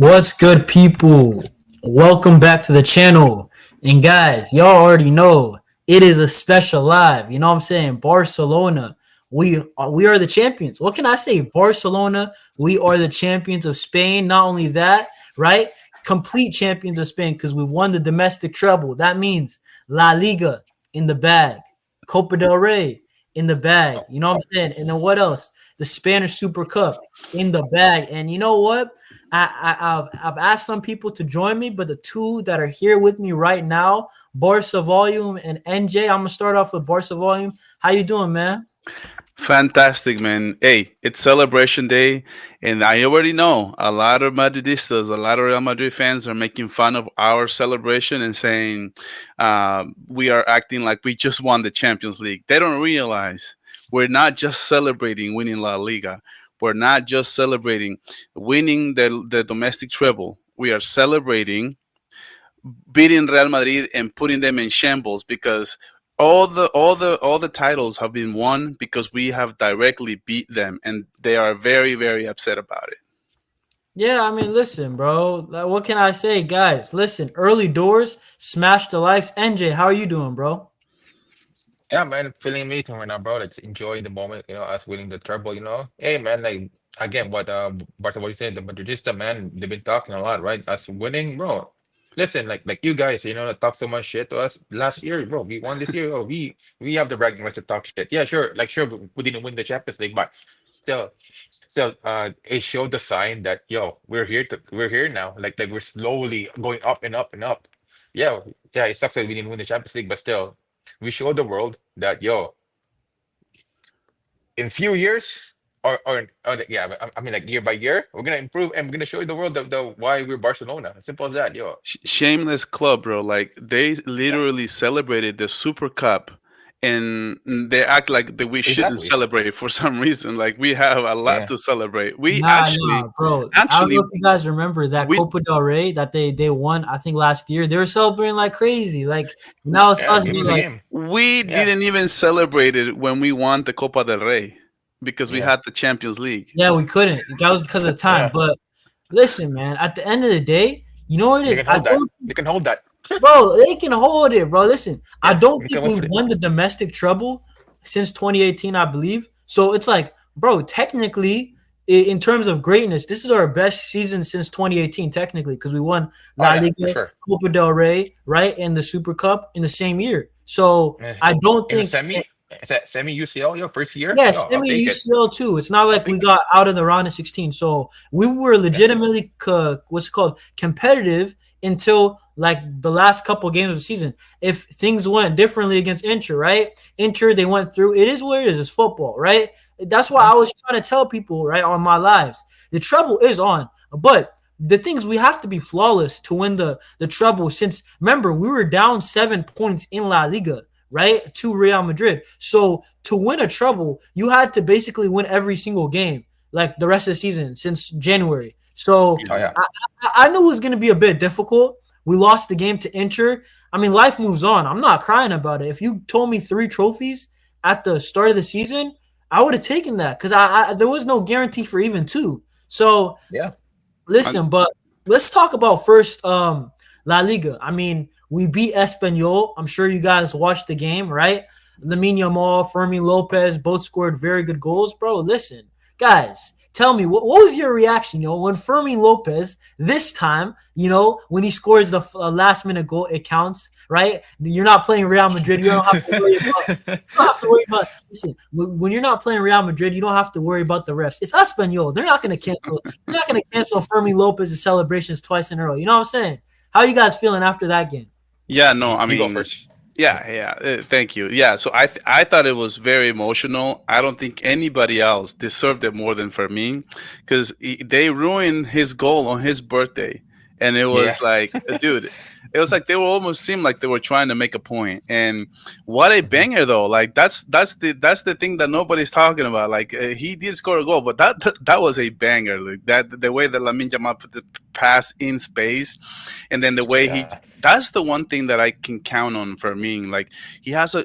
What's good, people? Welcome back to the channel. And guys, y'all already know it is a special live. You know what I'm saying? Barcelona. We are the champions. What can I say? Barcelona, we are the champions of Spain. Not only that, right? Complete champions of Spain because we won the domestic treble. That means La Liga in the bag, Copa del Rey in the bag. You know what I'm saying? And then what else? The Spanish Super Cup in the bag. And you know what? I've asked some people to join me, but the two that are here with me right now, Barca Volume and NJ. I'm gonna start off with Barca Volume. How you doing, man? Fantastic, man. Hey, it's celebration day, and I already know a lot of Madridistas, a lot of Real Madrid fans are making fun of our celebration and saying we are acting like we just won the Champions League. They don't realize we're not just celebrating winning La Liga. We're not just celebrating winning the domestic treble. We are celebrating beating Real Madrid and putting them in shambles because all the titles have been won because we have directly beat them, and they are very upset about it. Yeah, I mean, listen, bro. Like, what can I say, guys? Listen, early doors, smash the likes. NJ, how are you doing, bro? Yeah, man, feeling amazing right now, bro. Like enjoying the moment, us winning the treble, Hey, man, like again, what Barca, what you said, the Madridista, man, they've been talking a lot, right? Us winning, bro. Listen, like you guys, that talk so much shit to us last year, bro. We won this year, we have the bragging rights to talk shit. Yeah, sure, like sure, we didn't win the Champions League, but still, it showed the sign that we're here now. Like we're slowly going up and up and up. Yeah, yeah, it sucks that we didn't win the Champions League, but still we showed the world that in few years yeah, I mean like year by year we're gonna improve and we're gonna show the world the why we're Barcelona. Simple as that, Shameless club, bro. Like they yeah, literally celebrated the Super Cup, and they act like that we shouldn't exactly, celebrate for some reason. Like we have a lot yeah, to celebrate. We Nah, bro. I don't actually, know if you guys remember that we Copa del Rey that they won. I think last year they were celebrating like crazy. Like now it's yeah, us game being is a like, game, we yeah, didn't even celebrate it when we won the Copa del Rey because we yeah, had the Champions League. yeah, we couldn't. That was because of time. yeah, But listen, man. At the end of the day, you know what it they is. can I hold that, don't, they can hold that, bro. They can hold it, bro. Listen, I yeah, don't we think can wait we've for it, won the domestic treble since 2018, I believe. So it's like, bro, technically, in terms of greatness, this is our best season since 2018, technically, because we won oh La yeah, for Liga, sure. Copa del Rey, right, and the Super Cup in the same year. So Eh, I don't in the think. semi UCL, first year, Yeah, I'll semi take it, UCL too. It's not I'll like we take it, got out of the round of 16. So we were yeah, legitimately what's it called competitive until like the last couple games of the season. If things went differently against Inter, right? Inter they went through. It is what it is. It's football, right? That's why yeah, I was trying to tell people right on my lives. The trouble is on, but the things we have to be flawless to win the trouble. Since remember we were down 7 points in La Liga, right, to Real Madrid. So to win a treble, you had to basically win every single game, like the rest of the season since January. So oh Yeah. yeah, I knew it was going to be a bit difficult. We lost the game to Inter. I mean, life moves on. I'm not crying about it. If you told me 3 trophies at the start of the season, I would have taken that because there was no guarantee for even two. So yeah, And listen, but let's talk about first La Liga. I mean, we beat Espanyol. I'm sure you guys watched the game, right? Lamine Yamal, Fermin Lopez both scored very good goals, bro. Listen, guys, tell me what was your reaction, when Fermin Lopez this time, when he scores the last minute goal, it counts, right? You're not playing Real Madrid. You don't have to worry about. You don't have to worry about. Listen, when you're not playing Real Madrid, you don't have to worry about the refs. It's Espanyol. They're not going to cancel. They're not going to cancel Fermi Lopez's celebrations twice in a row. You know what I'm saying? How are you guys feeling after that game? yeah, no, I you go mean, first. yeah. Thank you. Yeah, so I thought it was very emotional. I don't think anybody else deserved it more than Fermin because they ruined his goal on his birthday, and it Yeah, was like, dude, it was like they were almost seemed like they were trying to make a point. And what a mhm, banger though! Like that's the thing that nobody's talking about. Like he did score a goal, but that was a banger. Like that the way that Lamine Yamal put the pass in space, and then the way he yeah, that's the one thing that I can count on for me. Like he has a.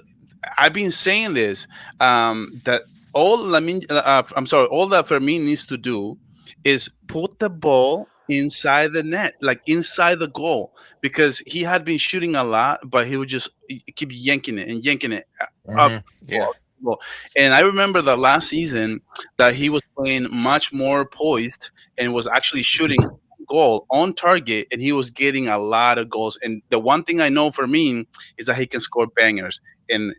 I've been saying this that all that Fermin needs to do is put the ball inside the net, like inside the goal, because he had been shooting a lot, but he would just keep yanking it up Hmm. the Yeah. goal. And I remember that last season that he was playing much more poised and was actually shooting goal on target, and he was getting a lot of goals. And the one thing I know for me is that he can score bangers. And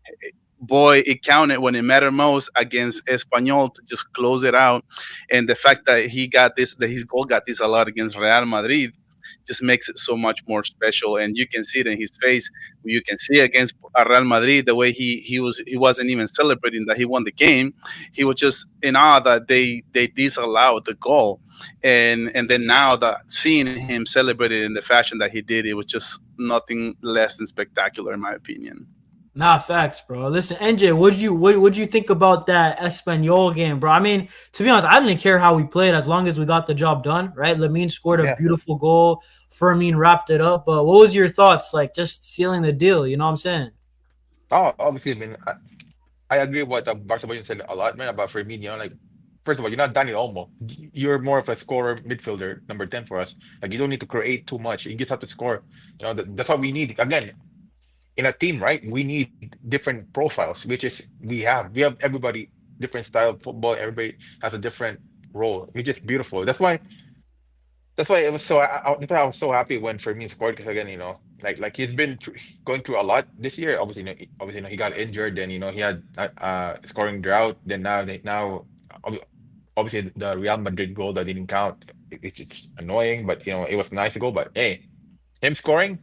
boy, it counted when it mattered most against Espanyol to just close it out. And the fact that that his goal got this a lot against Real Madrid just makes it so much more special. And you can see it in his face. You can see against Real Madrid the way he wasn't even celebrating that he won the game. He was just in awe that they disallowed the goal. And then now that seeing him celebrate it in the fashion that he did, it was just nothing less than spectacular in my opinion. Nah, facts, bro. Listen, NJ, what you think about that Espanyol game, bro? I mean, to be honest, I didn't care how we played as long as we got the job done, right? Lamine scored a Yeah. beautiful goal. Fermin wrapped it up. But what was your thoughts, like just sealing the deal? You know what I'm saying? Oh, obviously, I mean, I agree with what Barcelona said a lot, man, about Firmino. Like, first of all, you're not Dani Olmo. You're more of a scorer midfielder, number 10 for us. Like, you don't need to create too much. You just have to score. That's what we need. Again, in a team, right? We need different profiles, which is we have. We have everybody different style of football. Everybody has a different role, which is beautiful. That's why it was so. That's why I was so happy when Firmino scored because again, like he's been going through a lot this year. Obviously, he got injured. Then he had scoring drought. Then now, ob- obviously the Real Madrid goal that didn't count. It's annoying, but it was nice to go. But hey, him scoring,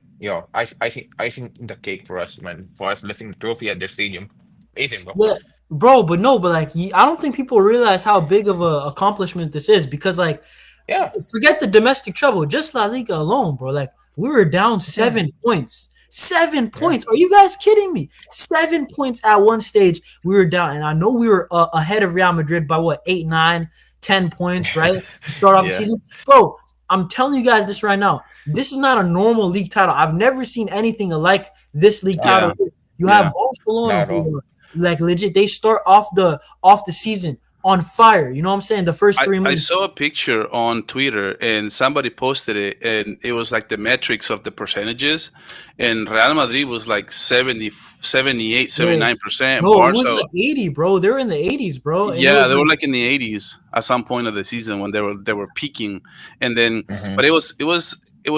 I think the cake for us, man. For us lifting the trophy at their stadium, amazing, bro. Yeah, bro. But no, but like, I don't think people realize how big of a accomplishment this is because, like, Yeah, forget the domestic trouble, just La Liga alone, bro. Like, we were down yeah, 7 points. Seven yeah. points. Are you guys kidding me? 7 points at one stage. We were down, and I know we were ahead of Real Madrid by what 8, 9, 10 points, right? To start off the Yeah. season, bro. I'm telling you guys this right now. This is not a normal league title. I've never seen anything like this league No, title. Yeah. You have Yeah. Barcelona not at all. who are like legit. They start off the season on fire. You know what I'm saying? The first three I months. saw a picture on Twitter and somebody posted it, and it was like the metrics of the percentages, and Real Madrid was like 70, 78, Yeah. 79%. No, it was Barca, like 80, bro. They're in the 80s, bro. And it yeah, was they were like, like in the 80s at some point of the season when they were peaking, and then Hmm. but it was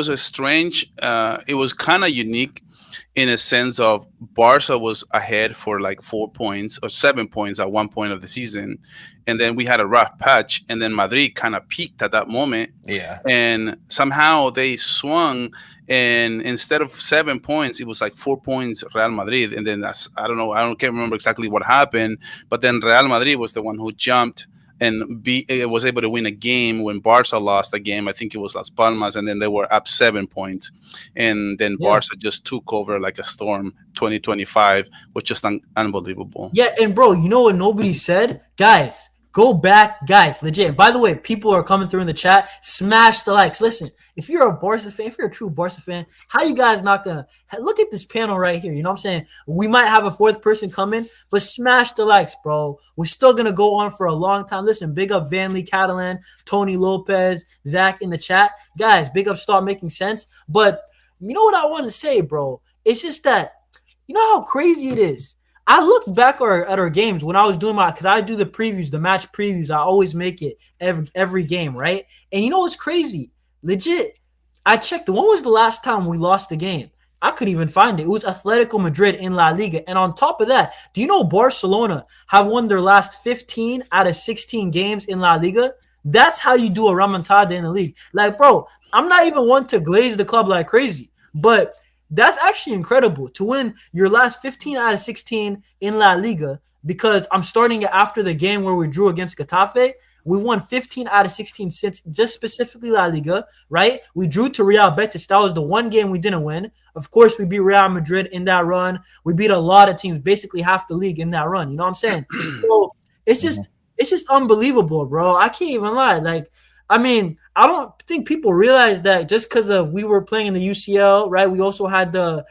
a strange, it was kind of unique in a sense of Barca was ahead for like 4 points or 7 points at one point of the season, and then we had a rough patch, and then Madrid kind of peaked at that moment, Yeah. and somehow they swung, and instead of 7 points, it was like 4 points Real Madrid, and then I don't know, can't remember exactly what happened, but then Real Madrid was the one who jumped and was able to win a game when Barca lost a game. I think it was Las Palmas, and then they were up 7 points, and then yeah. Barca just took over like a storm. 2025 was just unbelievable. Yeah, and bro, you know what nobody said? Guys, go back, guys, legit. By the way, people are coming through in the chat. Smash the likes. Listen, if you're a Barca fan, if you're a true Barca fan, how you guys not gonna look at this panel right here? You know what I'm saying? We might have a fourth person come in, but smash the likes, bro. We're still gonna go on for a long time. Listen, big up Van Lee Catalan, Tony Lopez, Zach in the chat. Guys, big up Start Making Sense. But you know what I want to say, bro? It's just that you know how crazy it is. I look back at our games when I was doing because I do the previews, the match previews. I always make it every game, right? And you know what's crazy? Legit, I checked. When was the last time we lost the game? I couldn't even find it. It was Atletico Madrid in La Liga. And on top of that, do you know Barcelona have won their last 15 out of 16 games in La Liga? That's how you do a remontada in the league. Like, bro, I'm not even one to glaze the club like crazy, but that's actually incredible to win your last 15 out of 16 in La Liga because I'm starting it after the game where we drew against Getafe. We won 15 out of 16 since just specifically La Liga, right? We drew to Real Betis. That was the one game we didn't win. Of course, we beat Real Madrid in that run. We beat a lot of teams, basically half the league in that run. You know what I'm saying? So it's Mhm. just it's just unbelievable, bro. I can't even lie. Like, I mean, I don't think people realize that just because of we were playing in the UCL, right? We also had the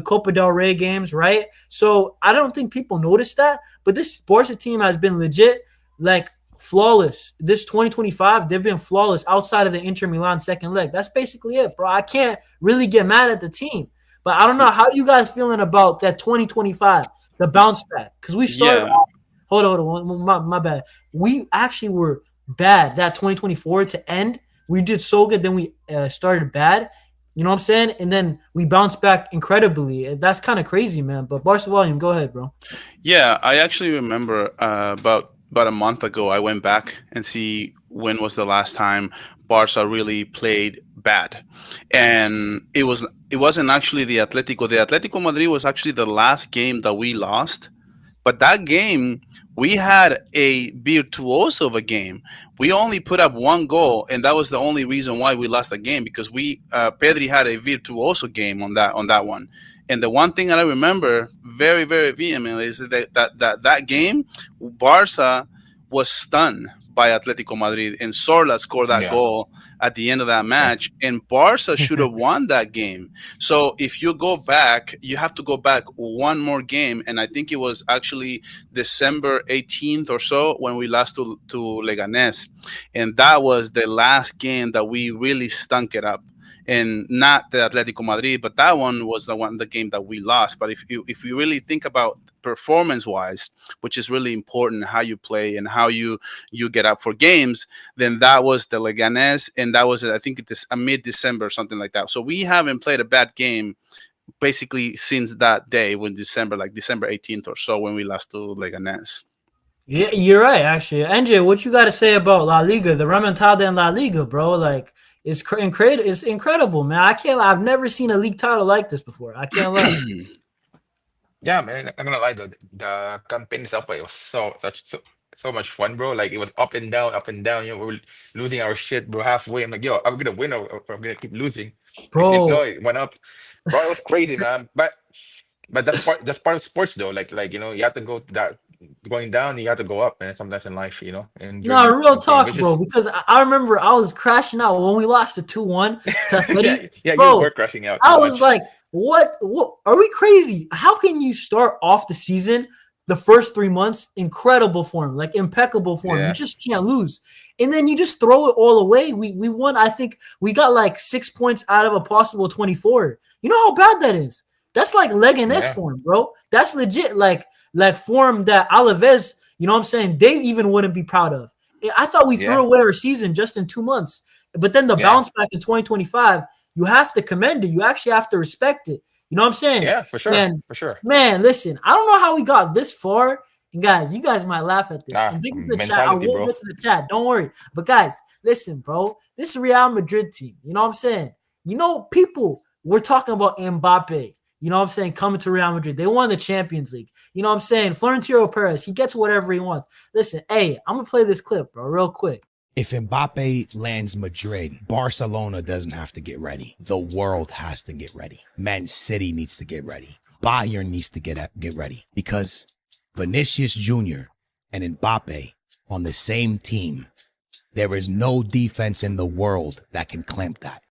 Copa del Rey games, right? So I don't think people noticed that. But this Barca team has been legit, like flawless. This 2025, they've been flawless outside of the Inter Milan second leg. That's basically it, bro. I can't really get mad at the team. But I don't know how you guys feeling about that 2025, the bounce back. Because we started Yeah. off, hold on, my bad. We actually were bad that 2024 to end. We did so good, then we started bad. You know what I'm saying? And then we bounced back incredibly. That's kind of crazy, man. But Barca volume, go ahead, bro. Yeah, I actually remember about a month ago, I went back and see when was the last time Barca really played bad, and it wasn't actually the Atletico. The Atletico Madrid was actually the last game that we lost, but that game we had a virtuoso of a game. We only put up one goal, and that was the only reason why we lost the game because we Pedri had a virtuoso game on that one. And the one thing that I remember very, very vehemently is that game, Barca was stunned by Atletico Madrid, and Sorla scored that Yeah. goal at the end of that match, and Barca should have won that game. So if you go back, you have to go back one more game, and I think it was actually December 18th or so when we lost to Leganés, and that was the last game that we really stunk it up. And not the Atletico Madrid, but that one was the game that we lost. But if you really think about performance wise, which is really important, how you play and how you get up for games, then that was the Leganés, and that was I think this mid December, something like that. So we haven't played a bad game basically since that day when December 18th or so when we lost to Leganés. Yeah, you're right, actually. NJ, what you got to say about La Liga, the remontada in La Liga, bro? Like, it's incredible, man. I've never seen a league title like this before. I can't lie. Yeah, man. I'm gonna lie, the campaign itself, like, it was so much fun, bro. Like it was up and down, up and down. You know, we were losing our shit, bro. Halfway, I'm like, yo, are we gonna win or are we gonna keep losing? Next thing you know, Bro, it went up, bro. It was crazy, man. But that's part of sports, though. Like you know, you have to go that going down, you have to go up, man. Sometimes in life, you know, and no, during real the game, talk, which bro. is Because I remember I was crashing out when we lost the 2-1 to Atleti. yeah, you Bro, were crashing out too I was much. like, what? What? Are we crazy? How can you start off the season, the first 3 months, incredible form, like impeccable form? You Yeah, just can't lose. And then you just throw it all away. We won. I think we got like 6 points out of a possible 24. You know how bad that is? That's like Leganes yeah, form, bro. That's legit like form that Alaves, you know what I'm saying, they even wouldn't be proud of. I thought we threw yeah, away our season just in 2 months. But then the yeah, bounce back in 2025, you have to commend it. You actually have to respect it. You know what I'm saying? yeah, for sure, Man, for sure. man, listen, I don't know how we got this far. And guys, you guys might laugh at this. Nah, And big to the chat. I mentality, will bro. get to the chat. Don't worry. But guys, listen, bro. This Real Madrid team. You know what I'm saying? You know, people we're talking about Mbappe. You know what I'm saying? Coming to Real Madrid. They won the Champions League. You know what I'm saying? Florentino Perez, he gets whatever he wants. Listen, hey, I'm going to play this clip, bro, real quick. If Mbappe lands Madrid, Barcelona doesn't have to get ready. The world has to get ready. Man City needs to get ready. Bayern needs to get ready because Vinicius Jr. and Mbappe on the same team, there is no defense in the world that can clamp that.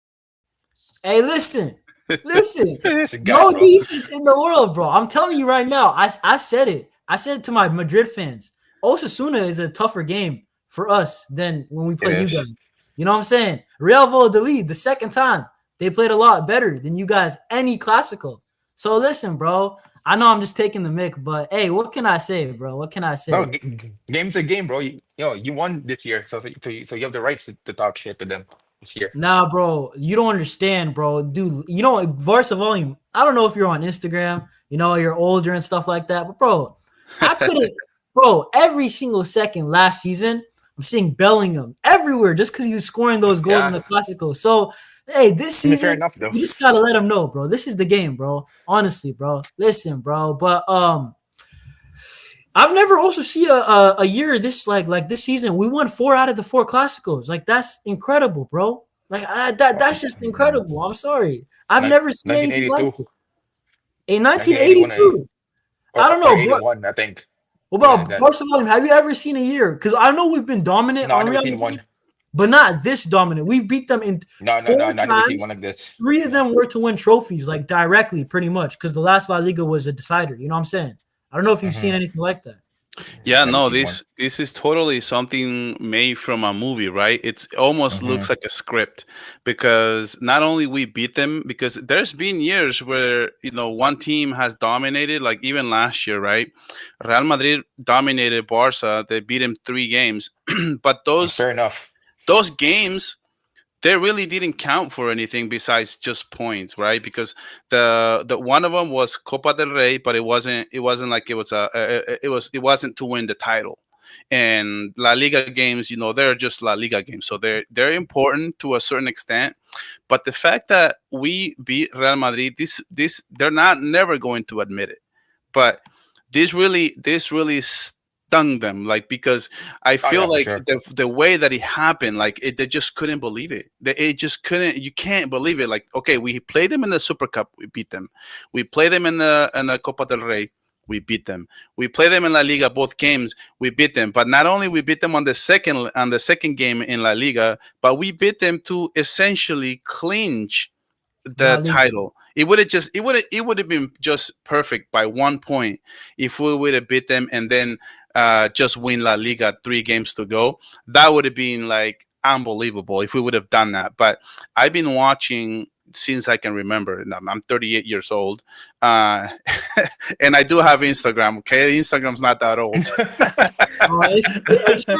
Hey, listen. Listen, It's a guy, no bro. defense in the world, bro. I'm telling you right now. I said it. I said it to my Madrid fans. Osasuna is a tougher game for us than when we It play you is. guys. You know what I'm saying? Real Valladolid, the second time, they played a lot better than you guys any Clasico. So listen, bro. I know I'm just taking the mic, but hey, what can I say, bro? What can I say? No, game's a game, bro. You won this year, so you have the rights to talk shit to them this year. Nah, bro, you don't understand, bro. Dude, you know, Varsa Volume, I don't know if you're on Instagram, you know, you're older and stuff like that, but bro, I couldn't, bro, every single second last season, I'm seeing Bellingham everywhere just because he was scoring those goals in Yeah, the Clasico. So, hey, this I mean, fair season, enough, though. you just gotta let him know, bro. This is the game, bro. Honestly, bro. Listen, bro. But I've never also see a year this like this season. We won 4 out of the 4 Clásicos. Like that's incredible, bro. Like that's just incredible. I'm sorry. I've never seen anything like 1982, it. In 1981, 1982. I don't or know, bro. 81, I think. What Something like about that. Barcelona? Have you ever seen a year? Because I know we've been dominant No, I on never Real seen Madrid, one. but not this dominant. We beat them in No, no, 4 no, no, I never seen times. one like this. 3 of Yeah. them were to win trophies, like directly, pretty much, because the last La Liga was a decider. You know what I'm saying? I don't know if you've hmm seen anything like that. Yeah, Never no, seen one. this is totally something made from a movie, right? It's almost Hmm. looks like a script because not only we beat them, because there's been years where one team has dominated, like even last year, right? Real Madrid dominated Barca. They beat him 3 games, but Fair enough. those games they really didn't count for anything besides just points, right? Because the one of them was Copa del Rey, but it wasn't like it was it wasn't to win the title. And La Liga games, they're just La Liga games, so they're important to a certain extent. But the fact that we beat Real Madrid, this they're not never going to admit it, but this really stung them, like, because I Oh feel yeah, for like sure. the way that it happened, like they just couldn't believe it. It just couldn't. You can't believe it. Like, okay, we played them in the Super Cup, we beat them. We played them in the Copa del Rey, we beat them. We played them in La Liga, both games, we beat them. But not only we beat them on the second game in La Liga, but we beat them to essentially clinch La the Liga. title. It would have been just perfect by 1 point if we would have beat them and then just win La Liga 3 games to go. That would have been like unbelievable if we would have done that. But I've been watching since I can remember. And I'm 38 years old, uh, and I do have Instagram. Okay, Instagram's not that old. It's true.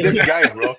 This Hey, guy, bro.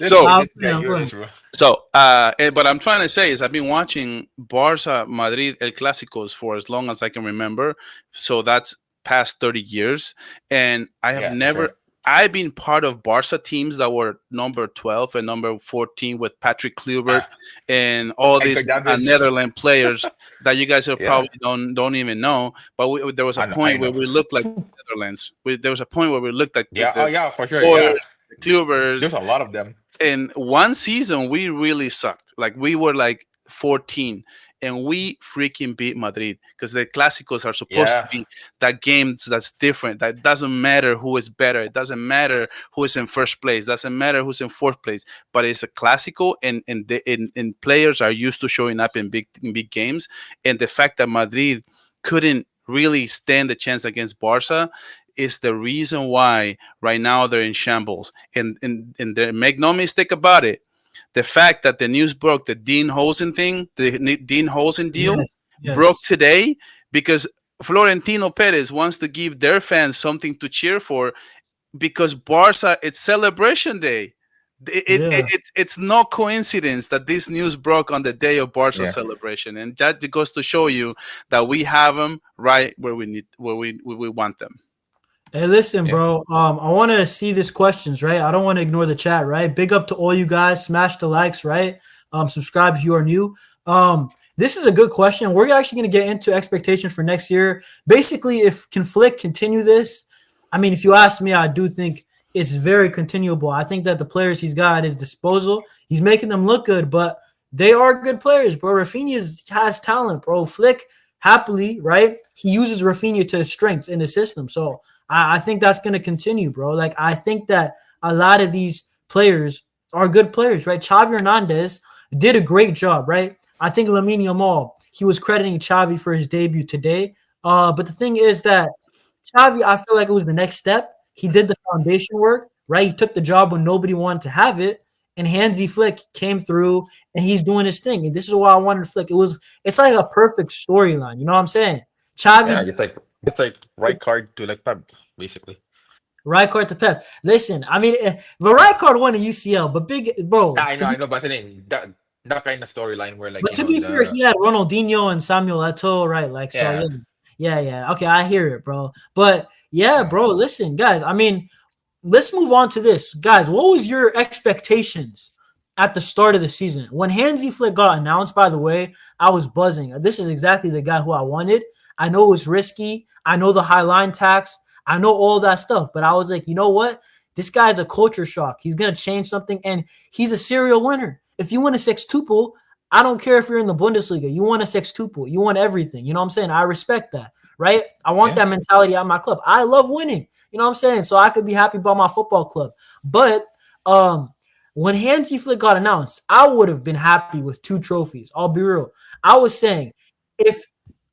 So I'm This guy, playing, I'm yours, playing. bro. but I'm trying to say is I've been watching Barca Madrid El Clásicos for as long as I can remember. So that's past 30 years. And Yeah, for sure. I've been part of Barca teams that were number 12 and number 14 with Patrick Kluivert Ah, and all Hector these Davids. Netherlands players that you guys are Yeah, probably don't even know. But there was a I know. I point where know. we looked like the Netherlands. There was a point where we looked like Yeah. Oh the yeah, for sure. Torres, Yeah. the Kluiverts, There's a lot of them. in one season we really sucked. Like we were like 14 and we freaking beat Madrid because the Clásicos are supposed to Yeah. be that games that's different. That doesn't matter who is better. It doesn't matter who is in first place. Doesn't matter who's in fourth place. But it's a Clásico, and players are used to showing up in big games. And the fact that Madrid couldn't really stand the chance against Barca is the reason why right now they're in shambles. And make no mistake about it, the fact that the news broke, the Dean Hosen deal Yes, broke yes, today because Florentino Perez wants to give their fans something to cheer for because Barca, it's celebration day. yeah. It's no coincidence that this news broke on the day of Barca Yeah. celebration, and that goes to show you that we have them right where we want them. Hey, listen, Yeah. bro. I want to see these questions, right? I don't want to ignore the chat, right? Big up to all you guys. Smash the likes, right? Subscribe if you are new. This is a good question. We're actually going to get into expectations for next year. Basically, if can Flick continue this, I mean, if you ask me, I do think it's very continuable. I think that the players he's got at his disposal, he's making them look good, but they are good players, bro. Raphinha has talent, bro. Flick happily, right? He uses Raphinha to his strengths in the system. So I think that's going to continue, bro. Like, I think that a lot of these players are good players, right? Xavi Hernandez did a great job, right? I think Lamine Yamal, he was crediting Xavi for his debut today. But the thing is that Xavi, I feel like it was the next step. He did the foundation work, right? He took the job when nobody wanted to have it. And Hansi Flick came through and he's doing his thing. And this is why I wanted Flick. It's like a perfect storyline. You know what I'm saying? Yeah. Xavi, It's like right card to like Pep, basically. right card to Pep. Listen, I mean, the right card won a UCL, but big bro. Yeah, I know. I know. But I mean, that kind of storyline where like But to be fair, the he had Ronaldinho and Samuel Eto'o, right? Like, so yeah. yeah, yeah. Okay, I hear it, bro. But yeah, Yeah. bro. Listen, guys. I mean, let's move on to this, guys. What was your expectations at the start of the season when Hansi Flick got announced? By the way, I was buzzing. This is exactly the guy who I wanted. I know it was risky. I know the high line tax. I know all that stuff, but I was like, you know what? This guy's a culture shock. He's gonna change something, and he's a serial winner. If you win a sextuple, I don't care if you're in the Bundesliga. You want a sextuple. You want everything. You know what I'm saying? I respect that, right? I want Yeah. that mentality at my club. I love winning. You know what I'm saying? So I could be happy about my football club. But when Hansi Flick got announced, I would have been happy with 2 trophies. I'll be real. I was saying, if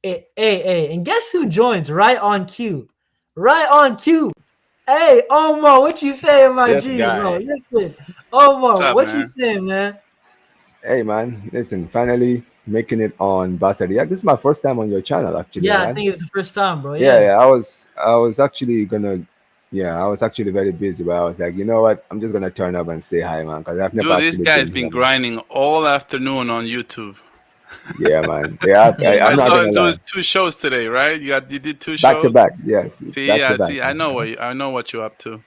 and guess who joins right on cue? Right on cue. Hey, Omar, what you saying, my This G, bro? guy. Listen, What's Omar, up, what you man? saying, man? Hey man, listen, finally making it on Barca. Yeah, this is my first time on your channel actually, Yeah, I man. think it's the first time, bro. Yeah, Yeah. yeah, I was actually gonna yeah, I was actually very busy, but I was like, you know what? I'm just gonna turn up and say hi, man, because I've never Dude, this actually guy's been been here, man. grinding all afternoon on YouTube. Yeah, man. Yeah, I I'm not saw gonna him do lie. two shows today, right? You did two Back to shows. back, yes, See, back to yeah, back. see, I know what you're up to.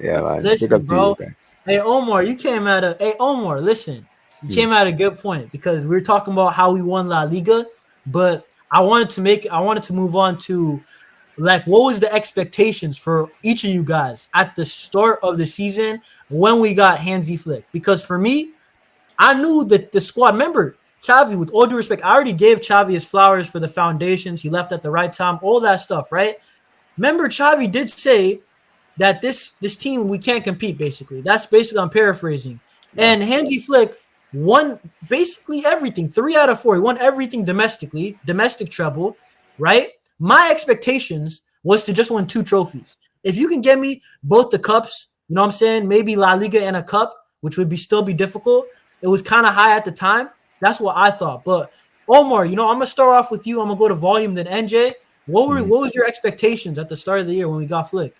Yeah, man. Big Listen, up to you bro. guys. Hey, Omar, you came at a. Hey, Omar, listen. You Hmm. came at a good point because we were talking about how we won La Liga, but I wanted to move on to like what was the expectations for each of you guys at the start of the season when we got Hansi Flick? Because for me, I knew that the squad. Remember, Xavi. With all due respect, I already gave Xavi his flowers for the foundations. He left at the right time. All that stuff, right? Remember, Xavi did say that this team we can't compete. Basically, that's basically I'm paraphrasing. Yeah. And Hansi Flick won basically everything. 3 out of 4. He won everything domestically, domestic treble, right? My expectations was to just win 2 trophies. If you can get me both the cups, you know what I'm saying? Maybe La Liga and a cup, which would be still be difficult. It was kind of high at the time. That's what I thought. But Omar, I'm gonna start off with you. I'm gonna go to volume, then NJ. Mhm. What was your expectations at the start of the year when we got Flick?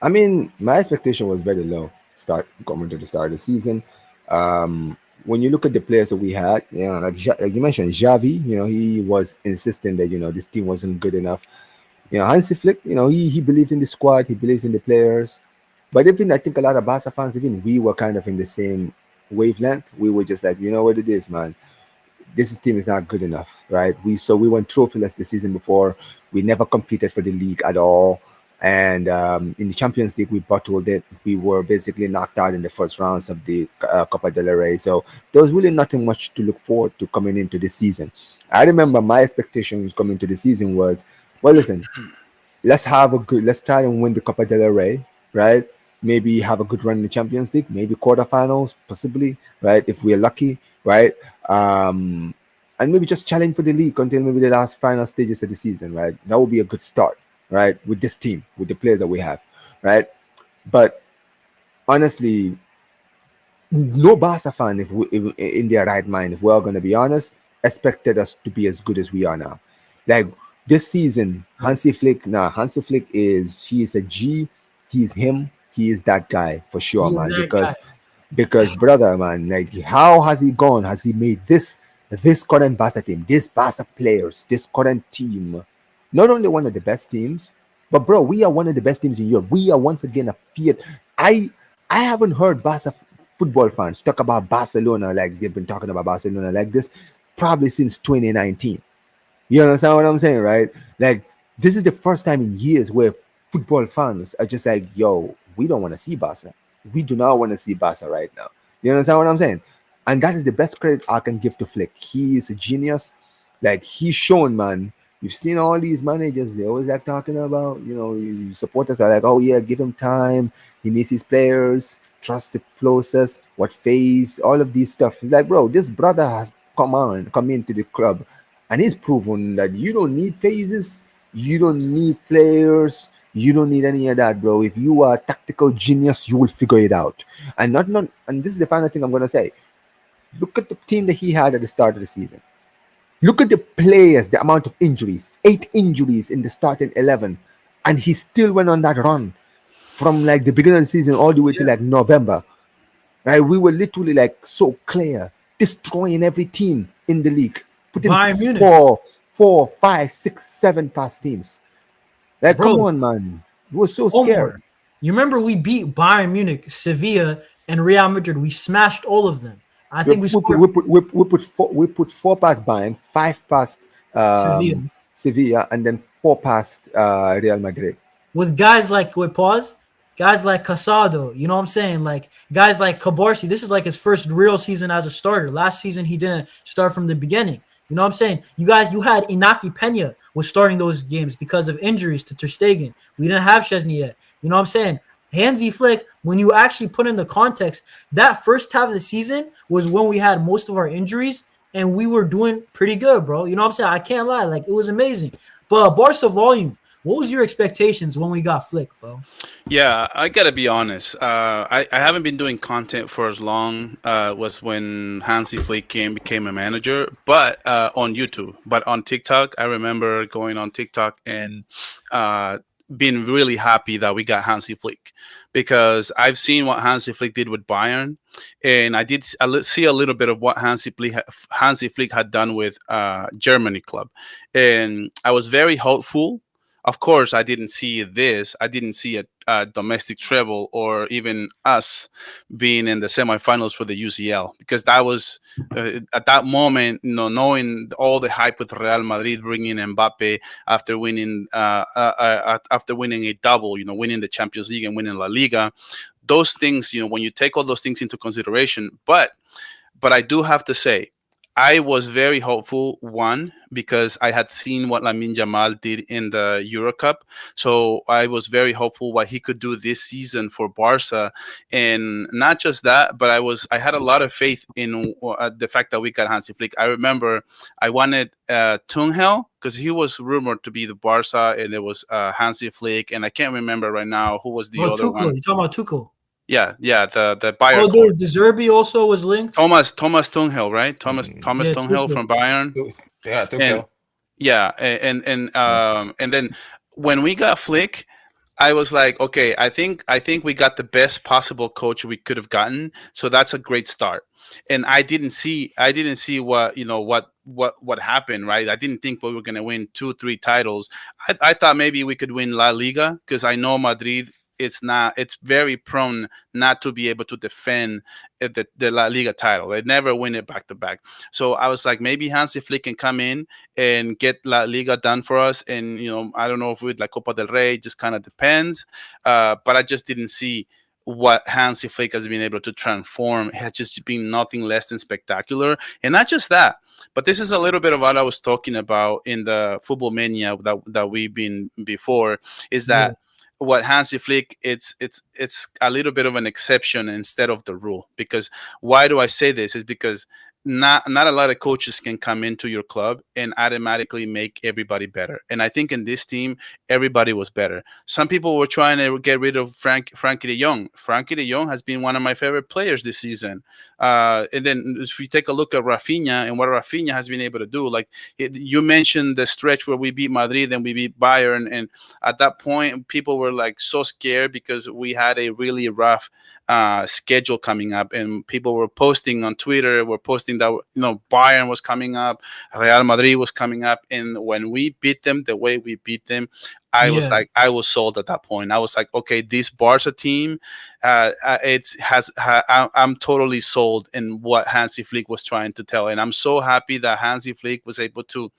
I mean, my expectation was very low. Start coming to the start of the season. When you look at the players that we had, like, like you mentioned, Xavi, he was insisting that this team wasn't good enough. Hansi Flick, he believed in the squad, he believed in the players. But even I think a lot of Barca fans, even we were kind of in the same wavelength. We were just like, you know what it is, man. This team is not good enough, right? We went trophyless the season before. We never competed for the league at all. And in the Champions League, we bottled it. We were basically knocked out in the first rounds of the Copa del Rey. So there was really nothing much to look forward to coming into the season. I remember my expectations coming to the season was, well, listen, let's try and win the Copa del Rey, right? Maybe have a good run in the Champions League, maybe quarterfinals, possibly, right? If we're lucky, right? And maybe just challenge for the league until maybe the last final stages of the season, right? That would be a good start, right? With this team, with the players that we have, right? But honestly, no Barca fan, if in their right mind, if we're going to be honest, expected us to be as good as we are now. Like this season, Hansi Flick he is a G, he's him, he is that guy for sure, He was man. that Because guy. brother, man, like how has he gone? Has he made this current Barca team, this Barca players, this current team, not only one of the best teams, but bro, we are one of the best teams in Europe. We are once again a Fiat. I I haven't heard Barca football fans talk about Barcelona like they've been talking about Barcelona like this probably since 2019. You understand what I'm saying, right? Like this is the first time in years where football fans are just like, yo, we don't want to see Barca. We do not want to see Barca right now. You understand what I'm saying? And that is the best credit I can give to Flick. He is a genius. Like he's shown, man. You've seen all these managers, they always like talking about, supporters are like, oh yeah, give him time. He needs his players, trust the process, what phase, all of these stuff. It's like, bro, this brother has come into the club and he's proven that you don't need phases, you don't need players, you don't need any of that, bro. If you are a tactical genius, you will figure it out. And not and this is the final thing I'm gonna say. Look at the team that he had at the start of the season. Look at the players, the amount of injuries, 8 injuries in the starting 11, and he still went on that run from like the beginning of the season all the way to like November. Right? We were literally like so clear, destroying every team in the league, putting Bayern Munich, four, five, six, seven past teams. Like, come bro. on, man. We were so scared. Omar, you remember we beat Bayern Munich, Sevilla, and Real Madrid. We smashed all of them. I We, think we we, put, scored we put four past Bayern, five past Sevilla Sevilla, and then four past Real Madrid. with guys like guys like Casado. You know what I'm saying? Like guys like Cabarsi. This is like his first real season as a starter. Last season he didn't start from the beginning. You know what I'm saying? You had Inaki Pena was starting those games because of injuries to Ter Stegen. We didn't have Chesney yet. You know what I'm saying? Hansi Flick, when you actually put in the context, that first half of the season was when we had most of our injuries and we were doing pretty good, bro. You know what I'm saying? I can't lie. Like, it was amazing. But Barca volume, What was your expectations when we got Flick, bro? Yeah, I gotta be honest. I haven't been doing content for as long. Was when Hansi Flick became a manager, but on YouTube. But on TikTok, I remember going on TikTok and uh, being really happy that we got Hansi Flick, because I've seen what Hansi Flick did with Bayern, and I did see a little bit of what Hansi Flick had done with Germany club, and I was very hopeful. Of course, I didn't see this. I didn't see a domestic treble, or even us being in the semifinals for the UCL, because that was at that moment, knowing all the hype with Real Madrid bringing Mbappe after winning a double, winning the Champions League and winning La Liga. Those things, when you take all those things into consideration, but I do have to say, I was very hopeful, one, because I had seen what Lamine Yamal did in the Euro Cup. So I was very hopeful what he could do this season for Barca. And not just that, but I had a lot of faith in the fact that we got Hansi Flick. I remember I wanted Tuchel, because he was rumored to be the Barca, and there was Hansi Flick, and I can't remember right now who was the other Tuchel. one. You talking about Tuchel? Yeah, the Bayern. Oh, there's De Zerbi also was linked. Thomas Tuchel, right? Thomas Yeah, Tuchel from Bayern. Yeah, And Tuchel. yeah, and then when we got Flick, I was like, okay, I think we got the best possible coach we could have gotten. So that's a great start. And I didn't see what what happened, right? I didn't think we were gonna win 2-3 titles. I thought maybe we could win La Liga, because I know Madrid. It's very prone not to be able to defend the La Liga title. They never win it back to back. So I was like, maybe Hansi Flick can come in and get La Liga done for us. And, I don't know if we'd like Copa del Rey, just kind of depends. But I just didn't see what Hansi Flick has been able to transform. It has just been nothing less than spectacular. And not just that, but this is a little bit of what I was talking about in the Football Mania that we've been before, is that what Hansi Flick, it's a little bit of an exception instead of the rule. Because why do I say this? Is because not a lot of coaches can come into your club and automatically make everybody better. And I think in this team, everybody was better. Some people were trying to get rid of Frankie de Jong. Frankie de Jong has been one of my favorite players this season. And then if you take a look at Raphinha and what Raphinha has been able to do, like you mentioned the stretch where we beat Madrid and we beat Bayern. And at that point, people were like so scared because we had a really rough schedule coming up, and people were posting on Twitter, were posting that Bayern was coming up, Real Madrid was coming up, and when we beat them the way we beat them, I was sold at that point. I was like, okay, this Barca team, I'm totally sold in what Hansi Flick was trying to tell, and I'm so happy that Hansi Flick was able to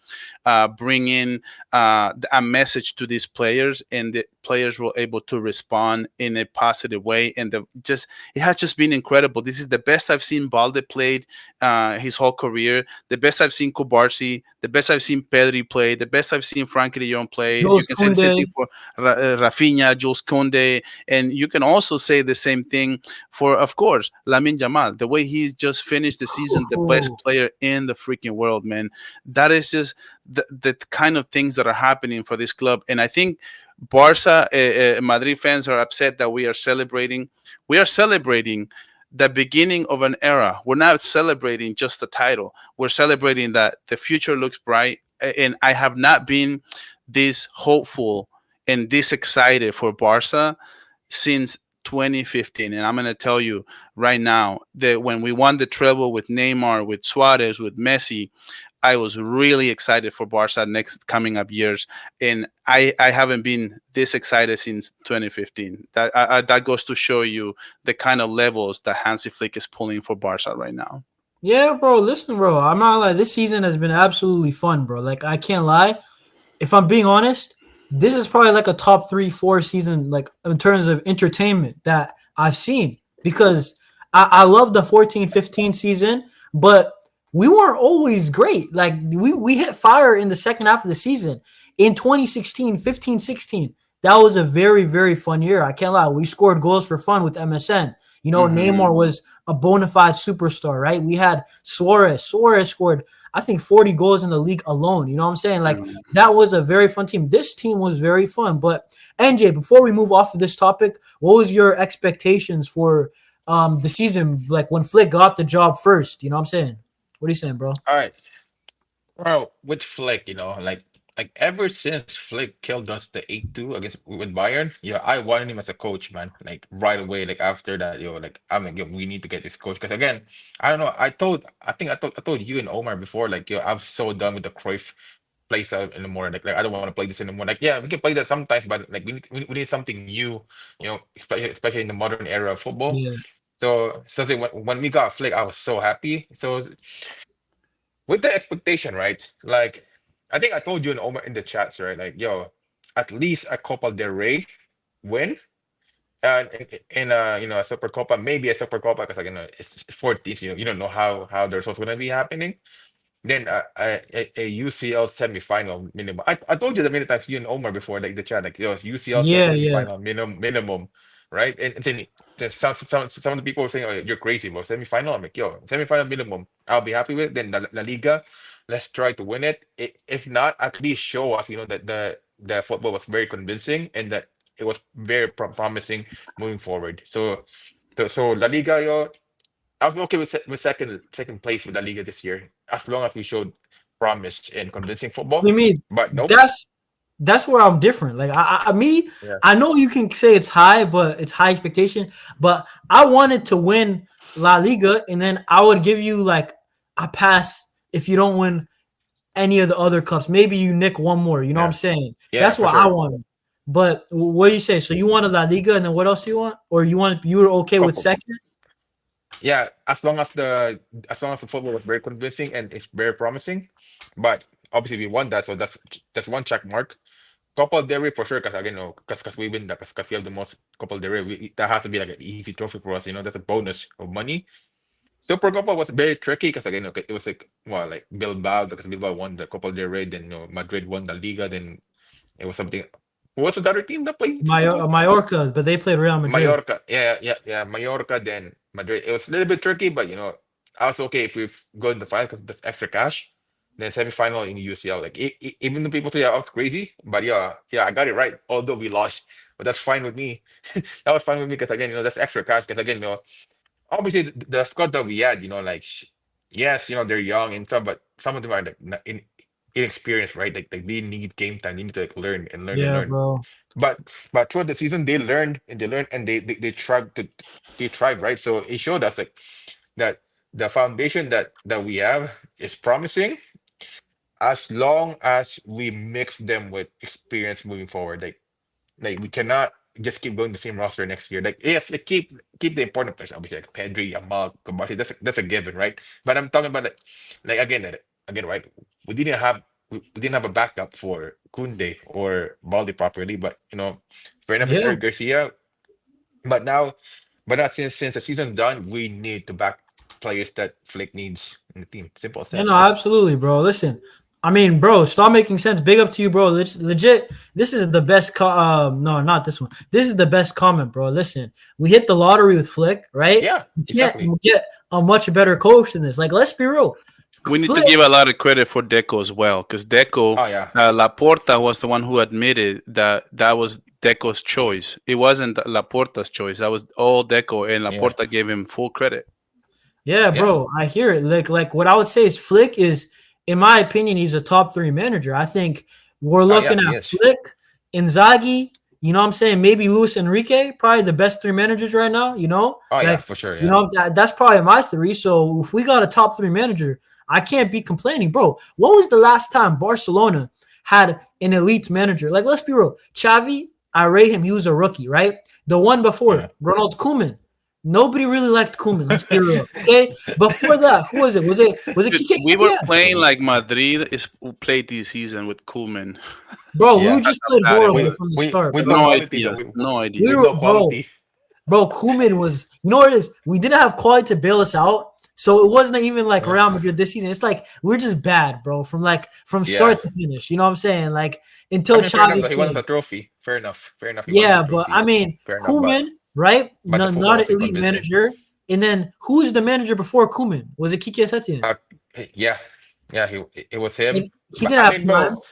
bring in a message to these players, and the players were able to respond in a positive way, and it has just been incredible. This is the best I've seen Balde played his whole career, the best I've seen Kubarsi, the best I've seen Pedri play, the best I've seen Frankie de Jong play. Jules You can say the same thing for Raphinha, Jules Koundé, and you can also say the same thing for, of course, Lamine Yamal. The way he's just finished the season, the best player in the freaking world, man. That is just the kind of things that are happening for this club. And I think Barca, Madrid fans are upset that we are celebrating. We are celebrating the beginning of an era. We're not celebrating just the title. We're celebrating that the future looks bright. And I have not been this hopeful and this excited for Barca since 2015. And I'm going to tell you right now that when we won the treble with Neymar, with Suarez, with Messi, I was really excited for Barca next coming up years, and I haven't been this excited since 2015. That goes to show you the kind of levels that Hansi Flick is pulling for Barca right now. Yeah, bro. Listen, bro. I'm not like this season has been absolutely fun, bro. Like I can't lie. If I'm being honest, this is probably like a top 3-4 season, like in terms of entertainment that I've seen, because I love the 14-15 season, but we weren't always great. Like we hit fire in the second half of the season. In 2016, 15-16, that was a very, very fun year. I can't lie. We scored goals for fun with MSN. You know, Mhm. Neymar was a bona fide superstar, right? We had Suarez. Suarez scored, I think, 40 goals in the league alone. You know what I'm saying? Like, Mhm. that was a very fun team. This team was very fun. But, NJ, before we move off of this topic, what was your expectations for the season, like when Flick got the job first? You know what I'm saying? What are you saying, bro? All right. Well, with Flick, like ever since Flick killed us the 8-2 against with Bayern, yeah, I wanted him as a coach, man. Like right away, like after that, like I'm like, yo, we need to get this coach. Because again, I don't know. I told you and Omar before, like, yo, I'm so done with the Cruyff play style anymore. Like I don't want to play this anymore. Like, yeah, we can play that sometimes, but like we need something new, especially in the modern era of football. Yeah. So say when we got Flick, I was so happy. So with the expectation, right? Like, I think I told you and Omar in the chats, right? Like, yo, at least a Copa del Rey win, and in a Super Copa, maybe a Super Copa, because like it's 14th. You don't know how the results gonna be happening. Then a UCL semifinal minimum. I told you the many times you and Omar before, like the chat, like UCL Yeah, yeah. semifinal minimum, right? And then some of the people were saying, "Oh, you're crazy, bro. Semifinal." I'm like, yo, semifinal minimum. I'll be happy with it. Then La Liga, let's try to win it. If not, at least show us, that the football was very convincing and that it was very promising moving forward. So La Liga, yo, I was okay with with second place with La Liga this year, as long as we showed promise and convincing football. I mean, But nope. that's where I'm different. Like me, Yeah. I know you can say it's high, but it's high expectation. But I wanted to win La Liga, and then I would give you like a pass if you don't win any of the other cups. Maybe you nick one more. You know what I'm Yeah. saying? Yeah, That's for what I sure. wanted. But what do you say? So you wanted La Liga, and then what else do you want? Or you were okay with Couple. second? Yeah, as long as the football was very convincing and it's very promising. But obviously we won that, so that's one check mark. Copa del Rey for sure, because again, because we win that, because we have the most Copa del Rey. That has to be like an easy trophy for us. That's a bonus of money. Super Copa was very tricky because again, okay, it was like, well, like Bilbao, because Bilbao won the Copa del Rey, then Madrid won the Liga, then it was something. What's the other team that played Super Copa? Mallorca, but they played Real Madrid. Mallorca. Yeah. Mallorca, then Madrid. It was a little bit tricky, but I was okay if we go in the final because that's extra cash. Then semifinal in UCL. Like even the people say I was crazy, but yeah, I got it right. Although we lost, but that's fine with me. That was fine with me because again, that's extra cash. Because again, obviously the squad that we had, like yes, they're young and stuff, but some of them are like inexperienced, right? Like they need game time. They need to like learn and learn and Yeah, learn. bro. But throughout the season, they thrive, right? So it showed us like that the foundation that we have is promising as long as we mix them with experience moving forward. Like we cannot just keep going the same roster next year. Like yes, like, keep the important players, obviously like Pedri, Yamal, Kobashi. That's a given, right? But I'm talking about like again, right? We didn't have we didn't have a backup for Koundé or Balde properly, but fair enough with Yeah. Eric Garcia. But now, since the season's done, we need to back players that Flick needs in the team. Simple as Yeah, that. no, absolutely, bro. Listen, I mean, bro, stop making sense. Big up to you, bro. Legit, this is the best. No, not this one. This is the best comment, bro. Listen, we hit the lottery with Flick, right? Yeah, You can't exactly. get a much better coach than this. Like, let's be real. We need to Flick, give a lot of credit for Deco as well, because Deco, Oh yeah, Laporta was the one who admitted that that was Deco's choice. It wasn't Laporta's choice. That was all Deco, and yeah, Laporta gave him full credit. yeah, yeah. bro, I hear it. Like what I would say is Flick is, in my opinion, he's a top 3 manager. I think we're Oh yeah, looking at yes. Flick, Inzaghi. You know what I'm saying? Maybe Luis Enrique, probably the best 3 managers right now. Oh yeah, Like for sure. Yeah. that's probably my 3. So if we got a top 3 manager, I can't be complaining, bro. When was the last time Barcelona had an elite manager? Like, let's be real. Xavi, I rate him. He was a rookie, right? The one before, Ronald Koeman. Nobody really liked Koeman. Let's be real, okay? Before that, who was it? Was it Dude, Kike we were Setien? playing like Madrid is played this season with Koeman. Bro, we Yeah. just played Bad it horrible We was. from the we start, with bro. no No quality idea. though. No We idea. With were, no bro, quality. Koeman was, you know what it is? We didn't have quality to bail us out. So it wasn't even like Yeah. Real Madrid this season. It's like we're just bad, bro, from Yeah. start to finish. You know what I'm saying? Like I until mean, fair enough Xavi that he won came. the trophy. Fair enough. Fair enough. He won the Yeah, but I trophy. mean, Fair enough. Koeman, right? But the football Not an wasn't elite convincing. manager. And then who was the manager before Koeman? Was it Kike Setien? Uh, yeah. Yeah. It was him. And he But didn't I have mean, time. bro,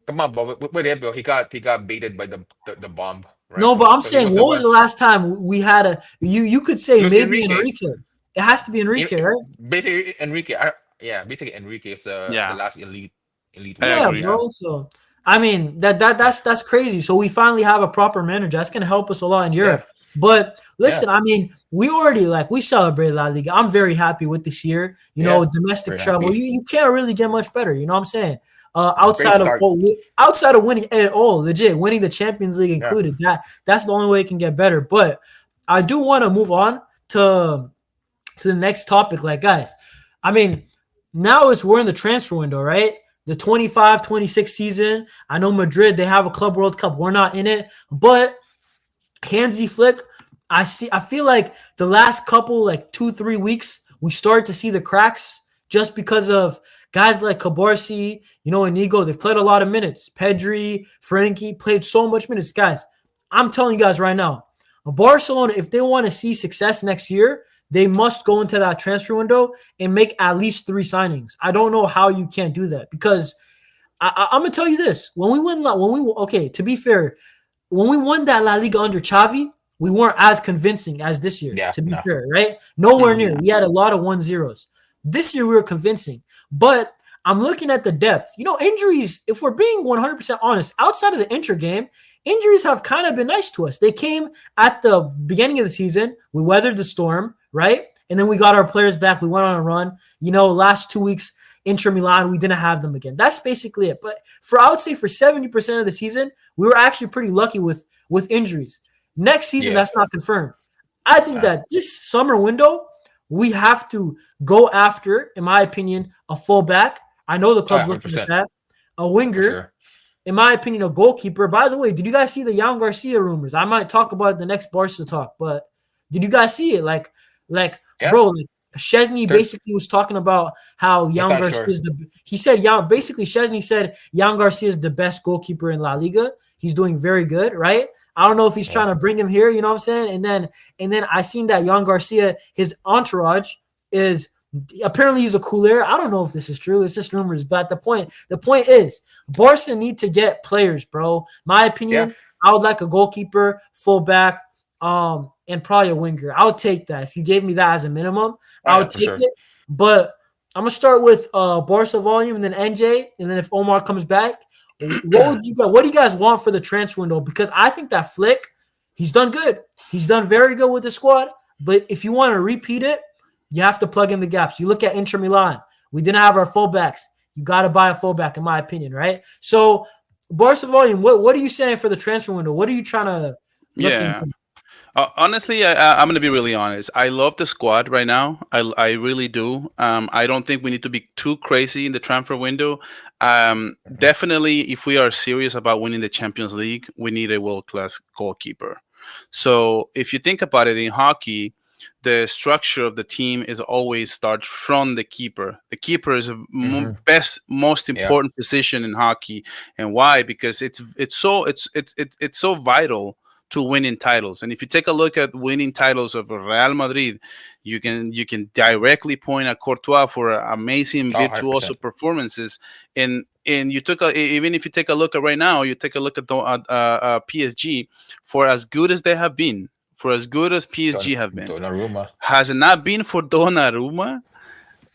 come on, bro. With him, bro, he got baited by the bomb, right? No, but I'm So he saying, was the what was one. the last time we had a you could say Luis maybe Enrique. Enrique. It has to be Enrique, right? Basically, Enrique. Yeah, basically Enrique is the Yeah, last elite I one Yeah, that we agree. have. bro. So I mean that's crazy. So we finally have a proper manager. That's gonna help us a lot in Yeah. Europe. But Yeah. listen, I mean, we already we celebrate La Liga. I'm very happy with this year. You know, Yeah. domestic Very treble. happy. You can't really get much better. You know what I'm saying? Great start. Outside of winning at all, legit winning the Champions League Yeah. included. That's the only way it can get better. But I do want to move on to the next topic. Like, guys, I mean, now we're in the transfer window, right? The 25-26 season. I know Madrid, they have a Club World Cup. We're not in it. But Hansi Flick, I feel like the last couple, like 2-3 weeks, we started to see the cracks just because of guys like Cabarsi, Inigo. They've played a lot of minutes. Pedri, Frankie played so much minutes. Guys, I'm telling you guys right now, Barcelona, if they want to see success next year, they must go into that transfer window and make at least 3 signings. I don't know how you can't do that because I'm gonna tell you this: to be fair, when we won that La Liga under Xavi, we weren't as convincing as this year. Yeah. To be No. fair, right? Nowhere near. Mhm. We had a lot of 1-0s. This year we were convincing, but I'm looking at the depth. Injuries. If we're being 100% honest, outside of the Inter game, injuries have kind of been nice to us. They came at the beginning of the season. We weathered the storm, right? And then we got our players back. We went on a run. Last 2 weeks, Inter Milan, we didn't have them again. That's basically it. But I would say for 70% of the season, we were actually pretty lucky with injuries. Next season, Yeah. that's not confirmed. I think that this summer window, we have to go after, in my opinion, a fullback. I know the club's looking at 100%. that. A For winger. sure. In my opinion, a goalkeeper. By the way, did you guys see the Jan Garcia rumors? I might talk about it the next Barca talk, but did you guys see it? Like, Yeah. bro, Szczesny They're- basically was talking about how Jan not Garcia sure. is he said Szczesny said Jan Garcia is the best goalkeeper in La Liga. He's doing very good, right? I don't know if he's Yeah. trying to bring him here, you know what I'm saying? And then I seen that Jan Garcia, his entourage is apparently he's a cooler. I don't know if this is true. It's just rumors. But the point is Barca need to get players, bro. My opinion, I would like a goalkeeper, fullback, and probably a winger. I'll take that. If you gave me that as a minimum, I'll for take sure. it. But I'm gonna start with Barca volume and then NJ, and then if Omar comes back, what do you guys want for the transfer window? Because I think that Flick, he's done good. He's done very good with the squad. But if you want to repeat it, you have to plug in the gaps. You look at Inter Milan. We didn't have our fullbacks. You got to buy a fullback, in my opinion, right? So, Barca volume, what are you saying for the transfer window? What are you trying to look into? Honestly, I'm going to be really honest. I love the squad right now. I really do. I don't think we need to be too crazy in the transfer window. Definitely, if we are serious about winning the Champions League, we need a world-class goalkeeper. So if you think about it in hockey, the structure of the team is always start from the keeper. The keeper is the most important position in hockey, and why? Because it's so vital to winning titles. And if you take a look at winning titles of Real Madrid, you can directly point at Courtois for amazing virtuoso 100%. performances. And you even if you take a look at right now, you take a look at PSG, for as good as they have been, for as good as PSG have been, Donnarumma. has it not been for Donnarumma,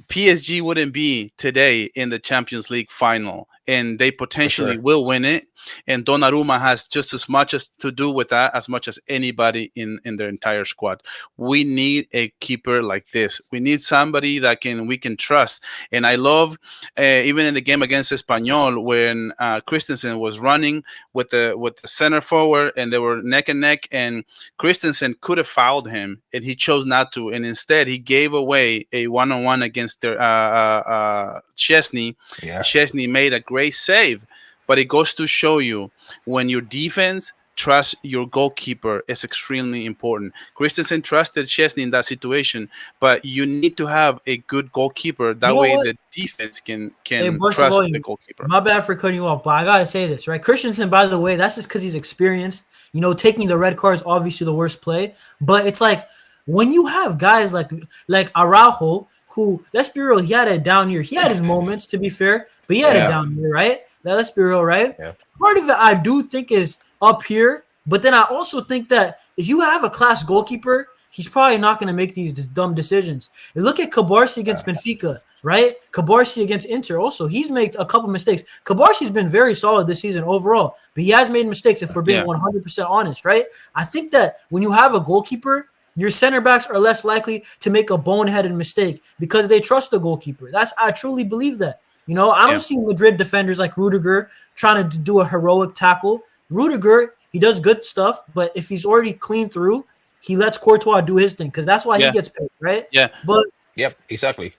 PSG wouldn't be today in the Champions League final, and they potentially will win it. And Donnarumma has just as much as to do with that as much as anybody in their entire squad. We need a keeper like this. We need somebody that we can trust. And I love even in the game against Espanyol when Christensen was running with the center forward and they were neck and neck, and Christensen could have fouled him and he chose not to, and instead he gave away a one-on-one against Szczesny. Szczesny made a great save. But it goes to show you, when your defense trust your goalkeeper is extremely important. Christensen trusted Chesney in that situation, but you need to have a good goalkeeper. You That know way, what? the defense Hey, can burst of trust the volume. goalkeeper. My bad for cutting you off, but I gotta say this, right? Christensen, by the way, that's just because he's experienced. You know, taking the red card is obviously the worst play, but it's like when you have guys like Araujo, who, let's be real, he had a down year. He had his moments, to be fair, but he had a Yeah, down year, right? Now, let's be real, right? yeah, Part of it I do think is up here, but then I also think that if you have a class goalkeeper, he's probably not going to make these dumb decisions. And look at Cabarsi against yeah, Benfica, right? Cabarsi against Inter also. He's made a couple mistakes. Cabarsi's been very solid this season overall, but he has made mistakes if we're being Yeah, 100% honest, right? I think that when you have a goalkeeper, your center backs are less likely to make a boneheaded mistake because they trust the goalkeeper. I truly believe that. You know, I don't yeah. see Madrid defenders like Rudiger trying to do a heroic tackle. Rudiger, he does good stuff, but if he's already clean through, he lets Courtois do his thing because that's why he Yeah, gets paid, right? yeah. But yep, exactly.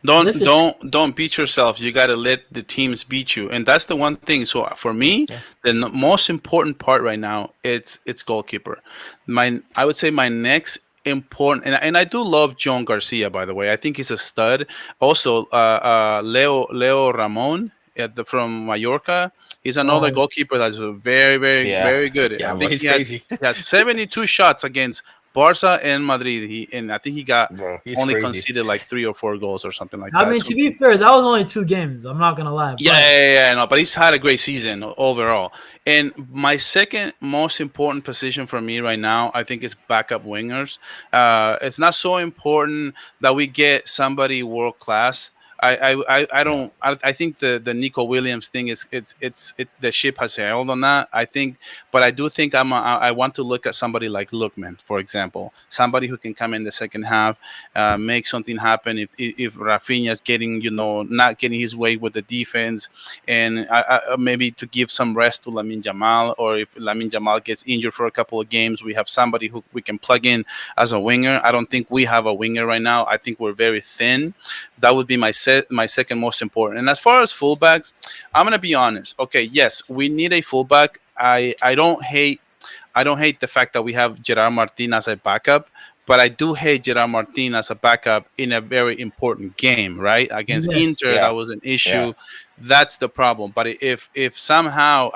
listen, Don't beat yourself. You got to let the teams beat you, and that's the one thing. So for me, Yeah, the most important part right now it's goalkeeper. I would say my next important, and I do love John Garcia, by the way. I think he's a stud. Also, Leo Ramon from Mallorca. He's another oh, goalkeeper that's very, very, yeah, very good. I yeah. But think he's crazy, he has 72 shots against Barca and Madrid. And I think he got bro. He's only crazy. conceded like 3 or 4 goals or something like I that. mean, So to be fair, that was only 2 games. I'm not gonna lie, yeah, but no, but he's had a great season overall. And my second most important position for me right now, I think, is backup wingers. It's not so important that we get somebody world class. I don't I think the Nico Williams thing is the ship has sailed on that. I think, but I do think I want to look at somebody like Lookman, for example, somebody who can come in the second half, make something happen. If Raphinha is getting, not getting his way with the defense, and maybe to give some rest to Lamine Yamal, or if Lamine Yamal gets injured for a couple of games, we have somebody who we can plug in as a winger. I don't think we have a winger right now. I think we're very thin. That would be my second most important. And as far as fullbacks, I'm gonna be honest. Okay, yes, we need a fullback. I don't hate the fact that we have Gerard Martin as a backup, but I do hate Gerard Martin as a backup in a very important game, right? Against yes, Inter, that Yeah, was an yeah, issue. That's the problem. But if somehow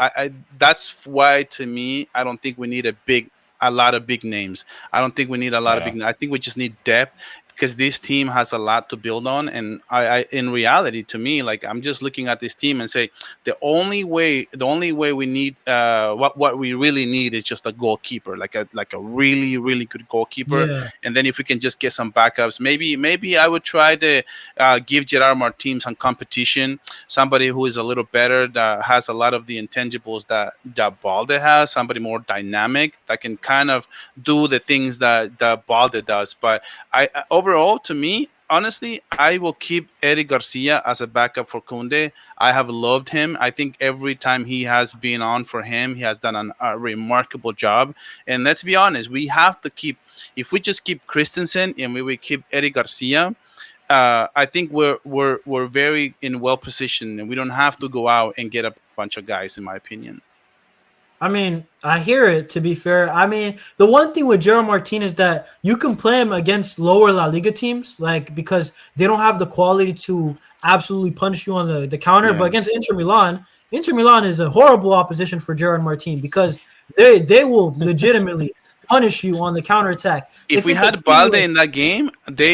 that's why, to me, I don't think we need a lot of big names. I don't think we need a lot of yeah, big. I think we just need depth, because this team has a lot to build on. And in reality, to me, like, I'm just looking at this team and say the only way we need, what we really need is just a goalkeeper, like a really, really good goalkeeper. yeah. And then if we can just get some backups, maybe I would try to give Gerard Martin some competition, somebody who is a little better, that has a lot of the intangibles that Balde has, somebody more dynamic that can kind of do the things that Balde does. But overall, to me, honestly, I will keep Eric Garcia as a backup for Koundé. I have loved him. I think every time he has been on for him, he has done a remarkable job. And let's be honest, we have to keep. If we just keep Christensen and we keep Eric Garcia, I think we're very in well positioned, and we don't have to go out and get a bunch of guys, in my opinion. I mean, I hear it, to be fair. I mean, the one thing with Gerald Martin is that you can play him against lower La Liga teams, like, because they don't have the quality to absolutely punish you on the counter. But Yeah. against Inter Milan is a horrible opposition for Gerard Martin because they will legitimately punish you on the counterattack. If If we it's a had team Balde like, in that game,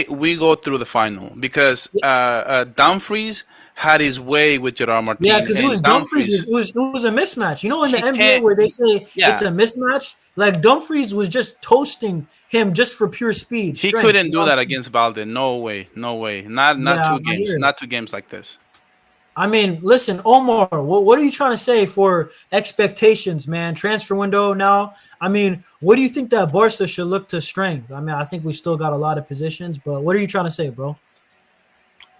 we go through the final, because Dumfries had his way with Gerard yeah, Martin, because it and was Dumfries. Dumfries, It was a mismatch. You know, in the he NBA can't. where they say it's Yeah, a mismatch, like Dumfries was just toasting him just for pure speed, he strength. couldn't You know do what I'm that saying? against Balde. No way, no way. Not Yeah, two I games. hear it. Not 2 games like this. I mean, listen, Omar, what are you trying to say for expectations, man? Transfer window now. I mean, what do you think that Barca should look to strength? I mean, I think we still got a lot of positions, but what are you trying to say, bro?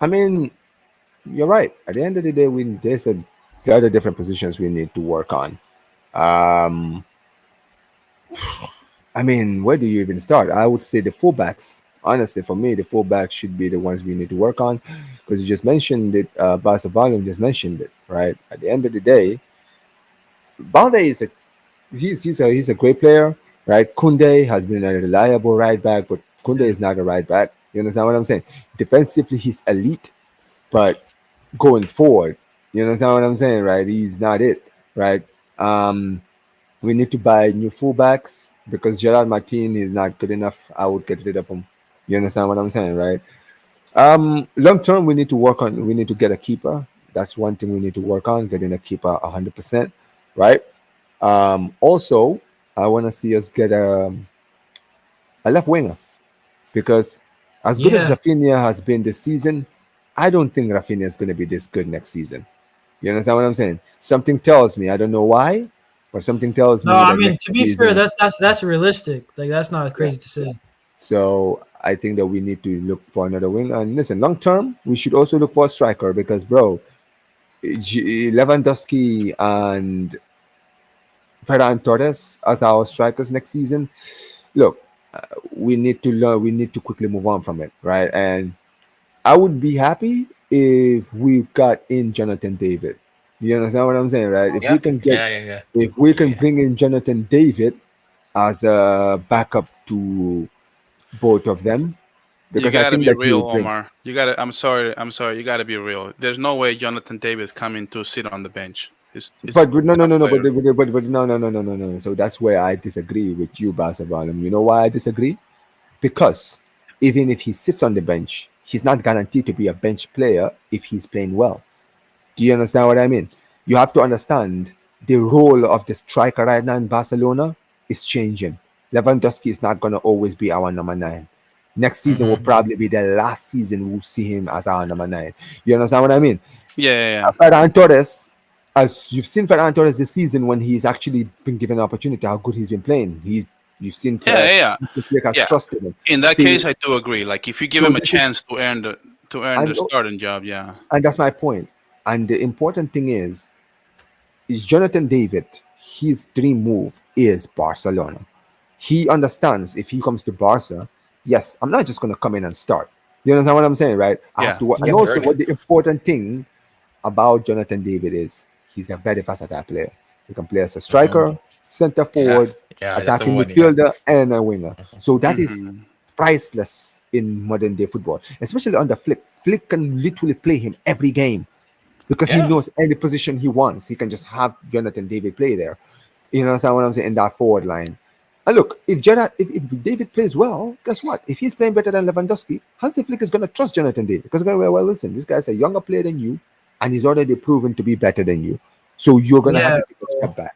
I mean, you're right. At the end of the day, there are the different positions we need to work on. Um, I mean, where do you even start? I would say the fullbacks. Honestly, for me, the fullbacks should be the ones we need to work on, because you just mentioned it. Barca Volume just mentioned it, right? At the end of the day, Balde is a he's a great player, right? Koundé has been a reliable right back, but Koundé is not a right back. You understand what I'm saying? Defensively, he's elite, but going forward, you understand what I'm saying, right? He's not it, right? Um, we need to buy new fullbacks because Gerard Martin is not good enough. I would get rid of him. You understand what I'm saying, right? Long term, we need to work on. We need to get a keeper. That's one thing we need to work on, getting a keeper 100%, right? Also, I want to see us get a left winger because as good as Yeah. Raphinha has been this season, I don't think Raphinha is going to be this good next season. You understand what I'm saying? Something tells me, I don't know why, but something tells No, me I that mean next to be fair, season. that's realistic. Like that's not Yeah. crazy to say. So I think that we need to look for another wing. And listen, long term, we should also look for a striker because, bro, Lewandowski and Ferran Torres as our strikers next season. Look, we need to learn. We need to quickly move on from it, right? And I would be happy if we got in Jonathan David. You understand what I'm saying, right? If we Yeah, can get, yeah, yeah, yeah. if we can Yeah. bring in Jonathan David as a backup to both of them, You because I gotta think be that he real, will bring. Omar. You gotta. I'm sorry. I'm sorry. You gotta be real. There's no way Jonathan Davis coming to sit on the bench. It's But no, no, top no, no. player. But no, no, no, no, no, no. So that's where I disagree with you, Barcelona. You know why I disagree? Because even if he sits on the bench, he's not guaranteed to be a bench player if he's playing well. Do you understand what I mean? You have to understand the role of the striker right now in Barcelona is changing. Lewandowski is not going to always be our number nine. Next season will Mm-hmm. probably be the last season we'll see him as our number nine. You understand what I mean? Yeah, yeah, yeah. Ferran Torres, as you've seen Ferran Torres this season when he's actually been given an opportunity, how good he's been playing. You've seen Yeah, yeah, yeah. Hansi Flick has Yeah. trusted him. In that See, case, I do agree. Like if you give so him a this is chance to earn the and starting job, yeah. and that's my point. And the important thing is Jonathan David, his dream move is Barcelona. He understands if he comes to Barca, yes, I'm not just going to come in and start. You understand what I'm saying, right? I have Yeah. to work. And Yes, also, certainly. what the important thing about Jonathan David is he's a very versatile player. He can play as a Mm-hmm. striker, center Yeah, forward, yeah, that's the attacking one. Yeah. midfielder, and a winger. Mhm. So that is Hmm. priceless in modern day football, especially under Flick. Flick can literally play him every game because he Yeah. knows any position he wants. He can just have Jonathan David play there. You understand what I'm saying? In that forward line. And look, if David plays well, guess what? If he's playing better than Lewandowski, Hansi Flick is going to trust Jonathan David because he's going to be, well, listen, this guy's a younger player than you, and he's already proven to be better than you. So you're going to have Yeah, to take a bro. step back.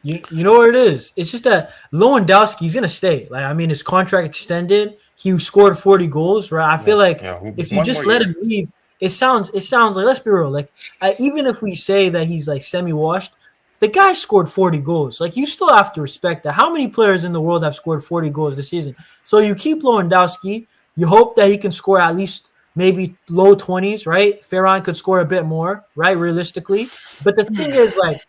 You know what it is? It's just that Lewandowski's gonna stay. Like I mean, his contract extended. He scored 40 goals, right? I Yeah. feel like Yeah. if you One more just let year. him leave, it sounds like let's be real. Like even if we say that he's like semi-washed, the guy scored 40 goals. Like you still have to respect that. How many players in the world have scored 40 goals this season? So you keep Lewandowski. You hope that he can score at least maybe low 20s, right? Ferran could score a bit more, right? Realistically, but the thing is, like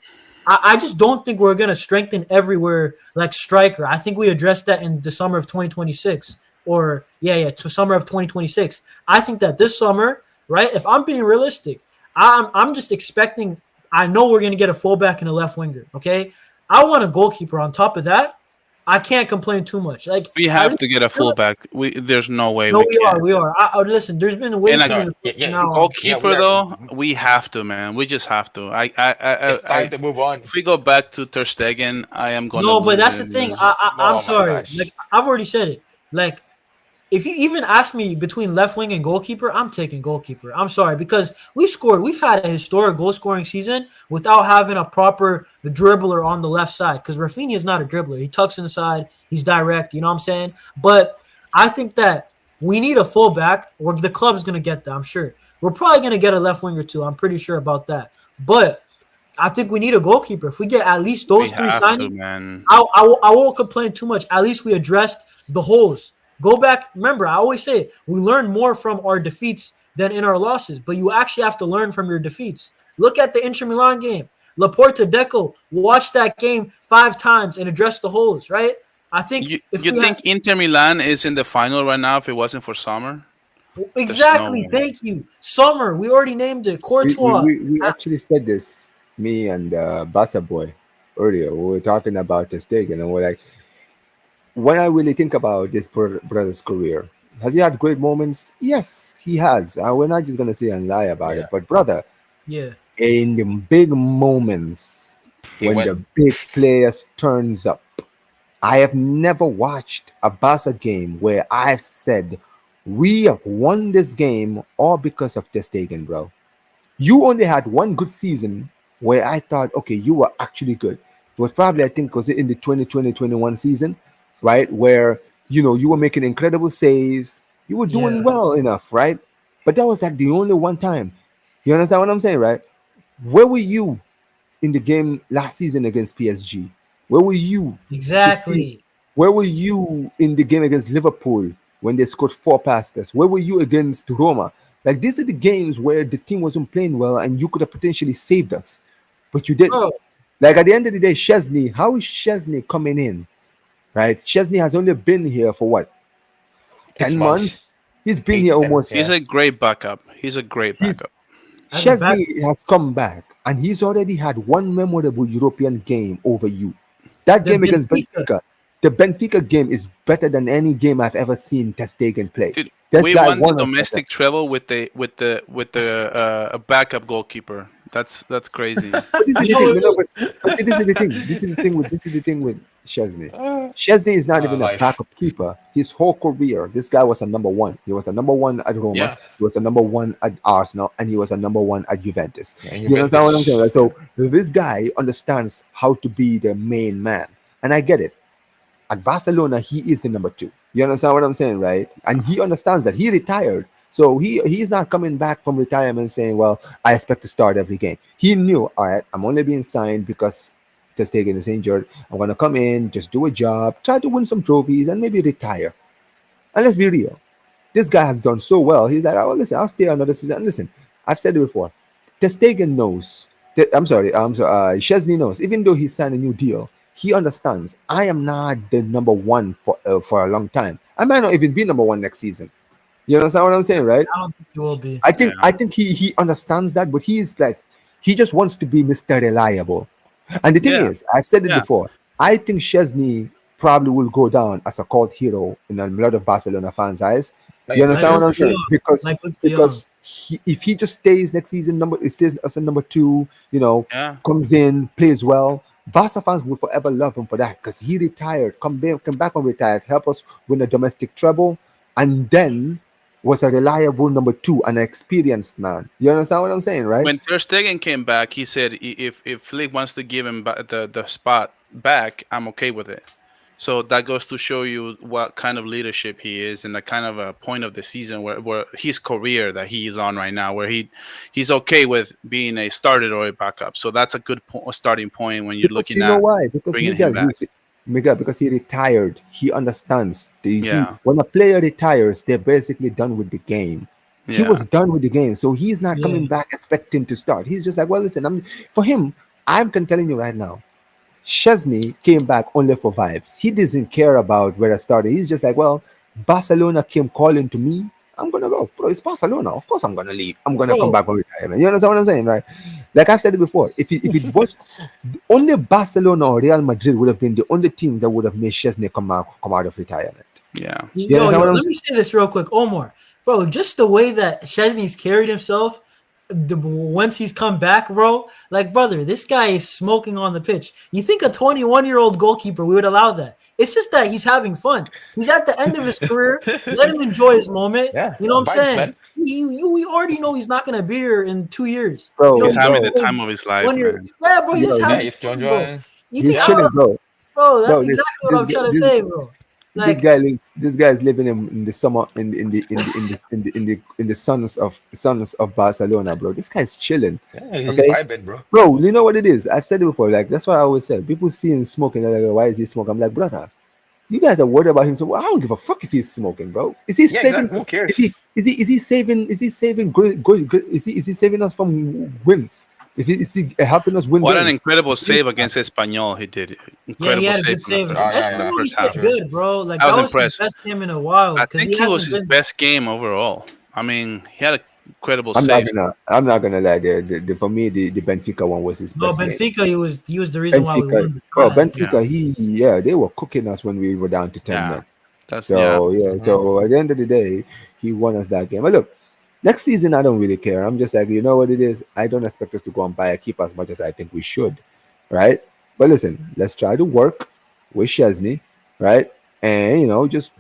I just don't think we're gonna strengthen everywhere like striker. I think we addressed that in the summer of 2026, or to summer of 2026. I think that this summer, right? If I'm being realistic, I'm just expecting. I know we're gonna get a fullback and a left winger. Okay, I want a goalkeeper. On top of that, I can't complain too much. Like We at have least to get a fullback. There's no way no, we we are, can't. we are. Listen, there's been way And a too No. many Yeah. Yeah. now. Yeah. We goalkeeper are. though, we have to, man. We just have to. It's time to move on. If we go back to Ter Stegen, I am gonna No, but lose that's it. the thing. Man. I'm Oh my sorry. Like gosh. I've already said it. Like if you even ask me between left wing and goalkeeper, I'm taking goalkeeper. I'm sorry because we've had a historic goal scoring season without having a proper dribbler on the left side. Because Raphinha is not a dribbler. He tucks inside. He's direct. You know what I'm saying? But I think that we need a fullback, or the club's gonna get that. I'm sure we're probably gonna get a left winger too. I'm pretty sure about that. But I think we need a goalkeeper. If we get at least We those three have to, signings, man. I won't complain too much. At least we addressed the holes. Go back. Remember, I always say it, we learn more from our defeats than in our losses, but you actually have to learn from your defeats. Look at the Inter Milan game. Laporta Deco, watch that game 5 times and address the holes, right? I think if You we had think Inter Milan is in the final right now if it wasn't for Summer? There's no exactly, way. thank you. Summer, we already named it. We, we, Courtois. we we actually said this, me and Basa Boy, earlier. We were talking about Ter Stegen, and we're like, when I really think about this brother's career, has he had great moments? Yes, he has. We're not just gonna say and lie about it, Yeah, but brother, Yeah. in the big moments he when went. the big players turns up, I have never watched a Barca game where I've said we have won this game all because of Ter Stegen, bro. You only had one good season where I thought, okay, you were actually good. It was probably, I think, was it in the 2020-21 season, right? Where, you were making incredible saves. You were doing Yeah. well enough, right? But that was like the only one time. You understand what I'm saying, right? Where were you in the game last season against PSG? Where were you to see? Exactly. Where were you in the game against Liverpool when they scored four past us? Where were you against Roma? Like these are the games where the team wasn't playing well and you could have potentially saved us, but you didn't. Bro, Like at the end of the day, Chesney, how is Chesney coming in? Right? Chesney has only been here for what, 6 10 months? months. He's been Eight, here ten. almost. He's Yeah. a great backup. He's a great He's backup. as a back, Chesney has come back and he's already had one memorable European game over you. That the game against Benfica. Benfica. The Benfica game is better than any game I've ever seen Ter Stegen play. Dude, This we guy won the won us that game. domestic treble with the backup goalkeeper. That's crazy. But this is the thing, Yo, but see, this is the thing. This is the thing with Chesney. Chesney is not even a Life. backup keeper. His whole career, this guy was a number one. He was a number one at Roma. Yeah. He was a number one at Arsenal, and he was a number one at Juventus. Yeah, You understand what I'm saying? Right? Juventus. So this guy understands how to be the main man, and I get it. At Barcelona, he is the number two. You understand what I'm saying, right? And he understands that he retired. So he's not coming back from retirement saying, well, I expect to start every game. He knew, all right, I'm only being signed because Ter Stegen is injured. I'm going to come in, just do a job, try to win some trophies, and maybe retire. And let's be real. This guy has done so well. He's like, oh, listen, I'll stay another season. And listen, I've said it before. Ter Stegen knows. Chesney knows. Even though he signed a new deal, he understands. I am not the number one for a long time. I might not even be number one next season. You understand what I'm saying, right? I don't think you will be. I think Yeah. I think he understands that, but he's like he just wants to be Mr. Reliable. And the thing Yeah, is, I've said it yeah. before. I think Chesney probably will go down as a cult hero in a lot of Barcelona fans' eyes. You Like understand Like what I'm Luke de saying? Jong. Because Like Luke de Jong. because if he just stays next season, he stays as a number two, Yeah. comes in, plays well. Barca fans will forever love him for that because he retired, come back from retired, help us win a domestic treble, and then was a reliable number two, an experienced man. You understand what I'm saying, right? When Ter Stegen came back, he said if Flick wants to give him the spot back, I'm okay with it. So that goes to show you what kind of leadership he is, and the kind of a point of the season where his career that he is on right now, where he's okay with being a starter or a backup. So that's a good starting point when you're Because looking you know at why? Because bringing him back. Miguel, because he retired, he understands. You see, Yeah, when a player retires, they're basically done with the game. He yeah, was done with the game, so he's not Yeah. coming back expecting to start. He's just like, well, listen, for him, I'm telling you right now, Chesney came back only for vibes. He doesn't care about where I started. He's just like, well, Barcelona came calling to me. I'm gonna go, bro. It's Barcelona. Of course, I'm gonna leave. I'm gonna come Bro, back from retirement. You understand what I'm saying, right? Like I've said it before. If it was only Barcelona or Real Madrid would have been the only teams that would have made Chesney come out of retirement. yeah. You understand yo, what I'm let me say this real quick, Omar. Bro, just the way that Chesney's carried himself once he's come back, bro. Like, brother, this guy is smoking on the pitch. You think a 21-year-old goalkeeper, we would allow that? It's just that he's having fun. He's at the end of his career. Let him enjoy his moment. Yeah, You know what I'm vibes, saying? man. We already know he's not going to be here in 2 years. Bro, You know, He's having the bro, time of his life, 1 year. man. Yeah, bro, he's yo, just Yeah, having it's fun, John bro. John. You he's think, chilling, bro. bro, that's Bro, exactly what I'm trying to say, bro. this Like, guy is living in the summer in the sons of Barcelona, bro. This guy's chilling. Yeah, he's Okay, vibing, bro. bro. You know what it is? I've said it before. Like that's what I always say. People see him smoking. They're like, why is he smoking? I'm like, brother, you guys are worried about him. So I don't give a fuck if he's smoking, bro. Is he Yeah, saving? exactly. Who cares? Is he saving good? Is he saving us from wins? Is he helping us win What an games? incredible save against Espanyol he did. yeah, he Incredible had a save good from the save. first, Oh, yeah, Espanyol, first he half. played good, bro. Like, I that was was his impressed. best game in a while. I Because think he it was hasn't his been. best game overall. I mean, he had incredible I'm not saves. gonna. I'm not gonna lie. For me, the Benfica one was his No, best game. Benfica, he was the reason why we Benfica, won the bro, tie. I think. Benfica. Yeah, they were cooking us when we were down to 10 men. That's So yeah, Mhm. so at the end of the day, he won us that game. But look, next season I don't really care. I'm just like, you know what it is. I don't expect us to go and buy a keeper as much as I think we should, right? But listen, let's try to work with Chesney, right? And just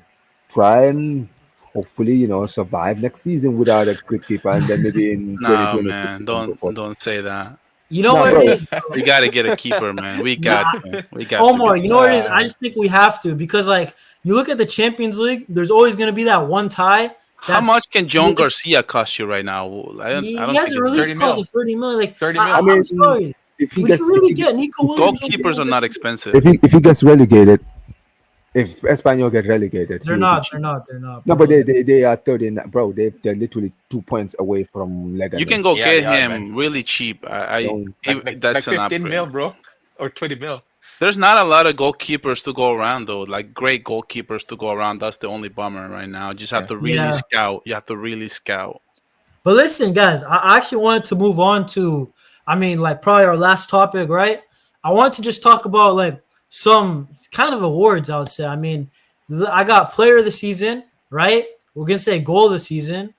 try and hopefully survive next season without a good keeper, and then maybe in No, 2026 man, we can go for. don't say that. You know No, what bro. it is, We got to get a keeper, man. We Nah, got to. We got to Omar. get. You know what it is? I Nah. just think we have to because like you look at the Champions League, there's always going to be that one tie. How That's much can John Garcia cost you right now? I he don't has think a it's release 30 clause mil. of 30 million. Like 30 I mil. mean, I'm sorry. if he Would gets you really get Nico Williams? over goalkeepers are John not Garcia? expensive. if he gets relegated, if Espanyol get relegated, They're he'll be not. cheap. They're not. They're not. No, Bro. but they are 30, bro. They're literally 2 points away from You can Leganes. go Yeah, get they are, man. him really cheap. Don't- That's an 15 mil, upgrade. bro, or 20 mil. There's not a lot of goalkeepers to go around though. Like great goalkeepers to go around. That's the only bummer right now. You just have Yeah. to really Yeah. scout. You have to really scout. But listen, guys, I actually wanted to move on to, I mean, like probably our last topic, right? I wanted to just talk about like some kind of awards, I would say. I mean, I got player of the season, right? We're going to say goal of the season.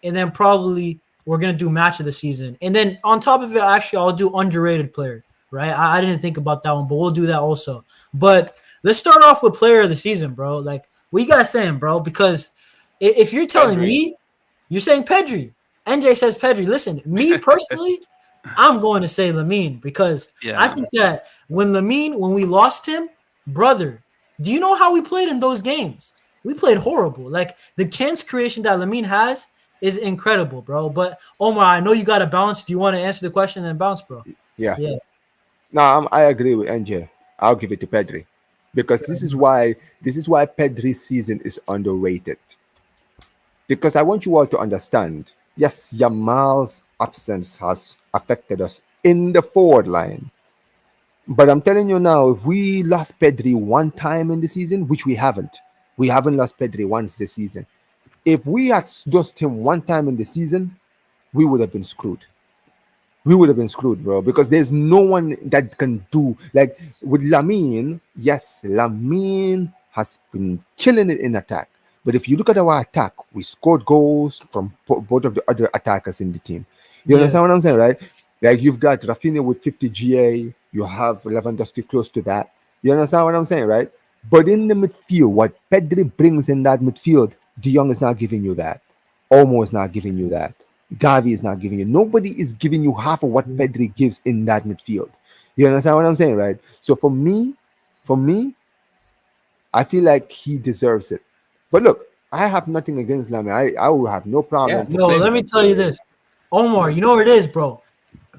And then probably we're going to do match of the season. And then on top of it, actually, I'll do underrated player, right? I didn't think about that one, but we'll do that also. But let's start off with player of the season, bro. Like, what you guys saying, bro? Because if you're telling Pedri. me, you're saying Pedri. NJ says Pedri. Listen, me personally, I'm going to say Lamine because Yeah. I think that when we lost him, brother, do you know how we played in those games? We played horrible. Like the chance creation that Lamine has is incredible, bro. But Omar, I know you got to bounce. Do you want to answer the question and then bounce, bro? Yeah. Yeah. No, I agree with NJ. I'll give it to Pedri because this is why Pedri's season is underrated. Because I want you all to understand. Yes, Yamal's absence has affected us in the forward line. But I'm telling you now, if we lost Pedri one time in the season, which we haven't lost Pedri once this season. If we had lost him one time in the season, we would have been screwed. We would have been screwed, bro, because there's no one that can do like with Lamine. Yes, Lamine has been killing it in attack. But if you look at our attack, we scored goals from both of the other attackers in the team. You understand what I'm saying, right? Like you've got Raphinha with 50 GA, you have Lewandowski close to that. You understand what I'm saying, right? But in the midfield, what Pedri brings in that midfield, De Jong is not giving you that. Olmo is not giving you that. Gavi is not giving you. Nobody is giving you half of what Pedri gives in that midfield. You understand what I'm saying, right? So for me, I feel like he deserves it. But look, I have nothing against Lamine. I will have no problem. Yeah. Yo, let me tell you this. Omar, you know what it is, bro?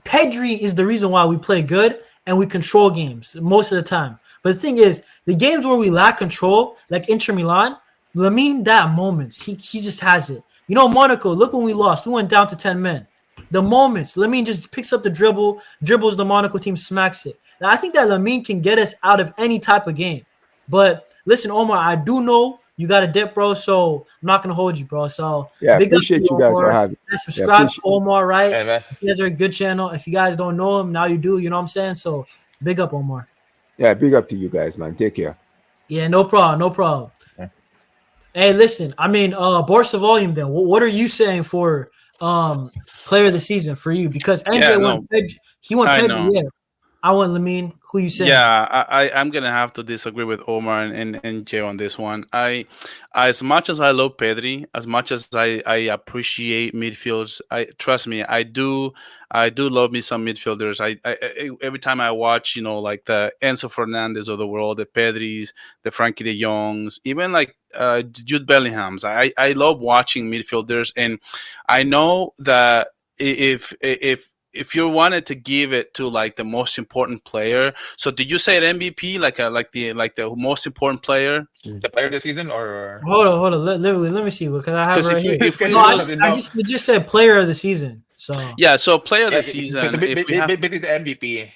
Pedri is the reason why we play good and we control games most of the time. But the thing is, the games where we lack control, like Inter Milan, Lamine, that moments, he just has it. You know, Monaco, look when we lost. We went down to 10 men. The moments, Lamine just picks up the dribbles the Monaco team, smacks it. Now, I think that Lamine can get us out of any type of game. But listen, Omar, I do know you got a dip, bro, so I'm not going to hold you, bro. So Yeah, big up appreciate to you guys Omar. for having. And subscribe to appreciate- Omar, right? Hey, man. You guys are a good channel. If you guys don't know him, now you do. You know what I'm saying? So big up, Omar. Yeah, big up to you guys, man. Take care. Yeah, no problem. No problem. Yeah. Hey, listen, I mean, Barca volume then. What are you saying for player of the season for you? Because NJ Yeah, went Pedri. He went I Pedri, know. yeah. I went Lamine. Who you saying? Yeah, I'm gonna have to disagree with Omar and Jay on this one. As much as I love Pedri, as much as I appreciate midfields, I trust me, I do love me some midfielders. I every time I watch, like the Enzo Fernandez of the world, the Pedris, the Frankie De Jongs, even like Jude Bellingham's. I love watching midfielders, and I know that if you wanted to give it to like the most important player, so did you say an MVP like the most important player? The player of the season or Hold on. Let me see because I have it Because right here. if we No, I lose, just said player of the season. So yeah, so player of the yeah, season. the If we have, the MVP.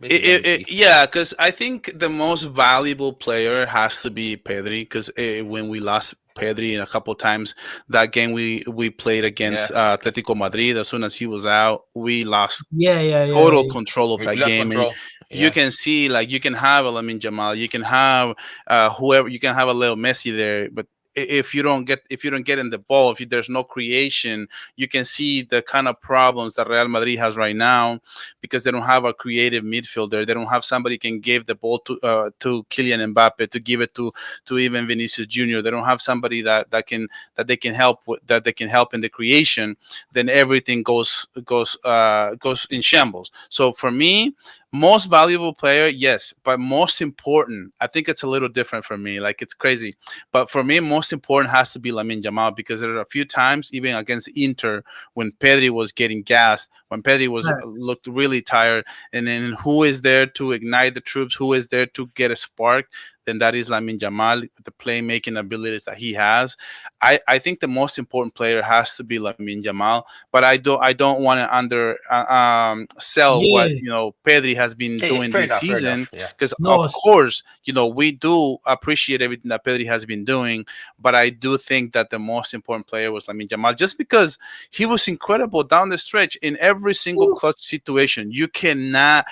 MVP. yeah, because I think the most valuable player has to be Pedri. Because when we lost Pedri a couple times. That game we played Yeah, against Atletico Madrid. As soon as he was out, we lost Yeah, yeah, yeah, total yeah. control of we that lost game. And control. you Yeah, can see, like, you can have a Lamine Jamal, you can have whoever, you can have a little Messi there, but if you don't get in the ball, if there's no creation, you can see the kind of problems that Real Madrid has right now because they don't have a creative midfielder. They don't have somebody can give the ball to Kylian Mbappe, to give it to even Vinicius Junior. They don't have somebody that they can help with, that they can help in the creation. Then everything goes in shambles. So for me, most valuable player, yes, but most important, I think it's a little different for me. Like, it's crazy, but for me, most important has to be Lamine Yamal, because there are a few times, even against Inter, when Pedri was getting gassed, when Pedri was Facts. looked really tired, and then who is there to ignite the troops? Who is there to get a spark? Then that is Lamine Yamal, with the playmaking abilities that he has. I think the most important player has to be Lamine Yamal, but I don't want to sell what Yeah. Pedri has been yeah, yeah, doing fair this enough, fair season, enough. Yeah, because No, of course we do appreciate everything that Pedri has been doing, but I do think that the most important player was Lamine Yamal, just because he was incredible down the stretch in every single clutch situation. You cannot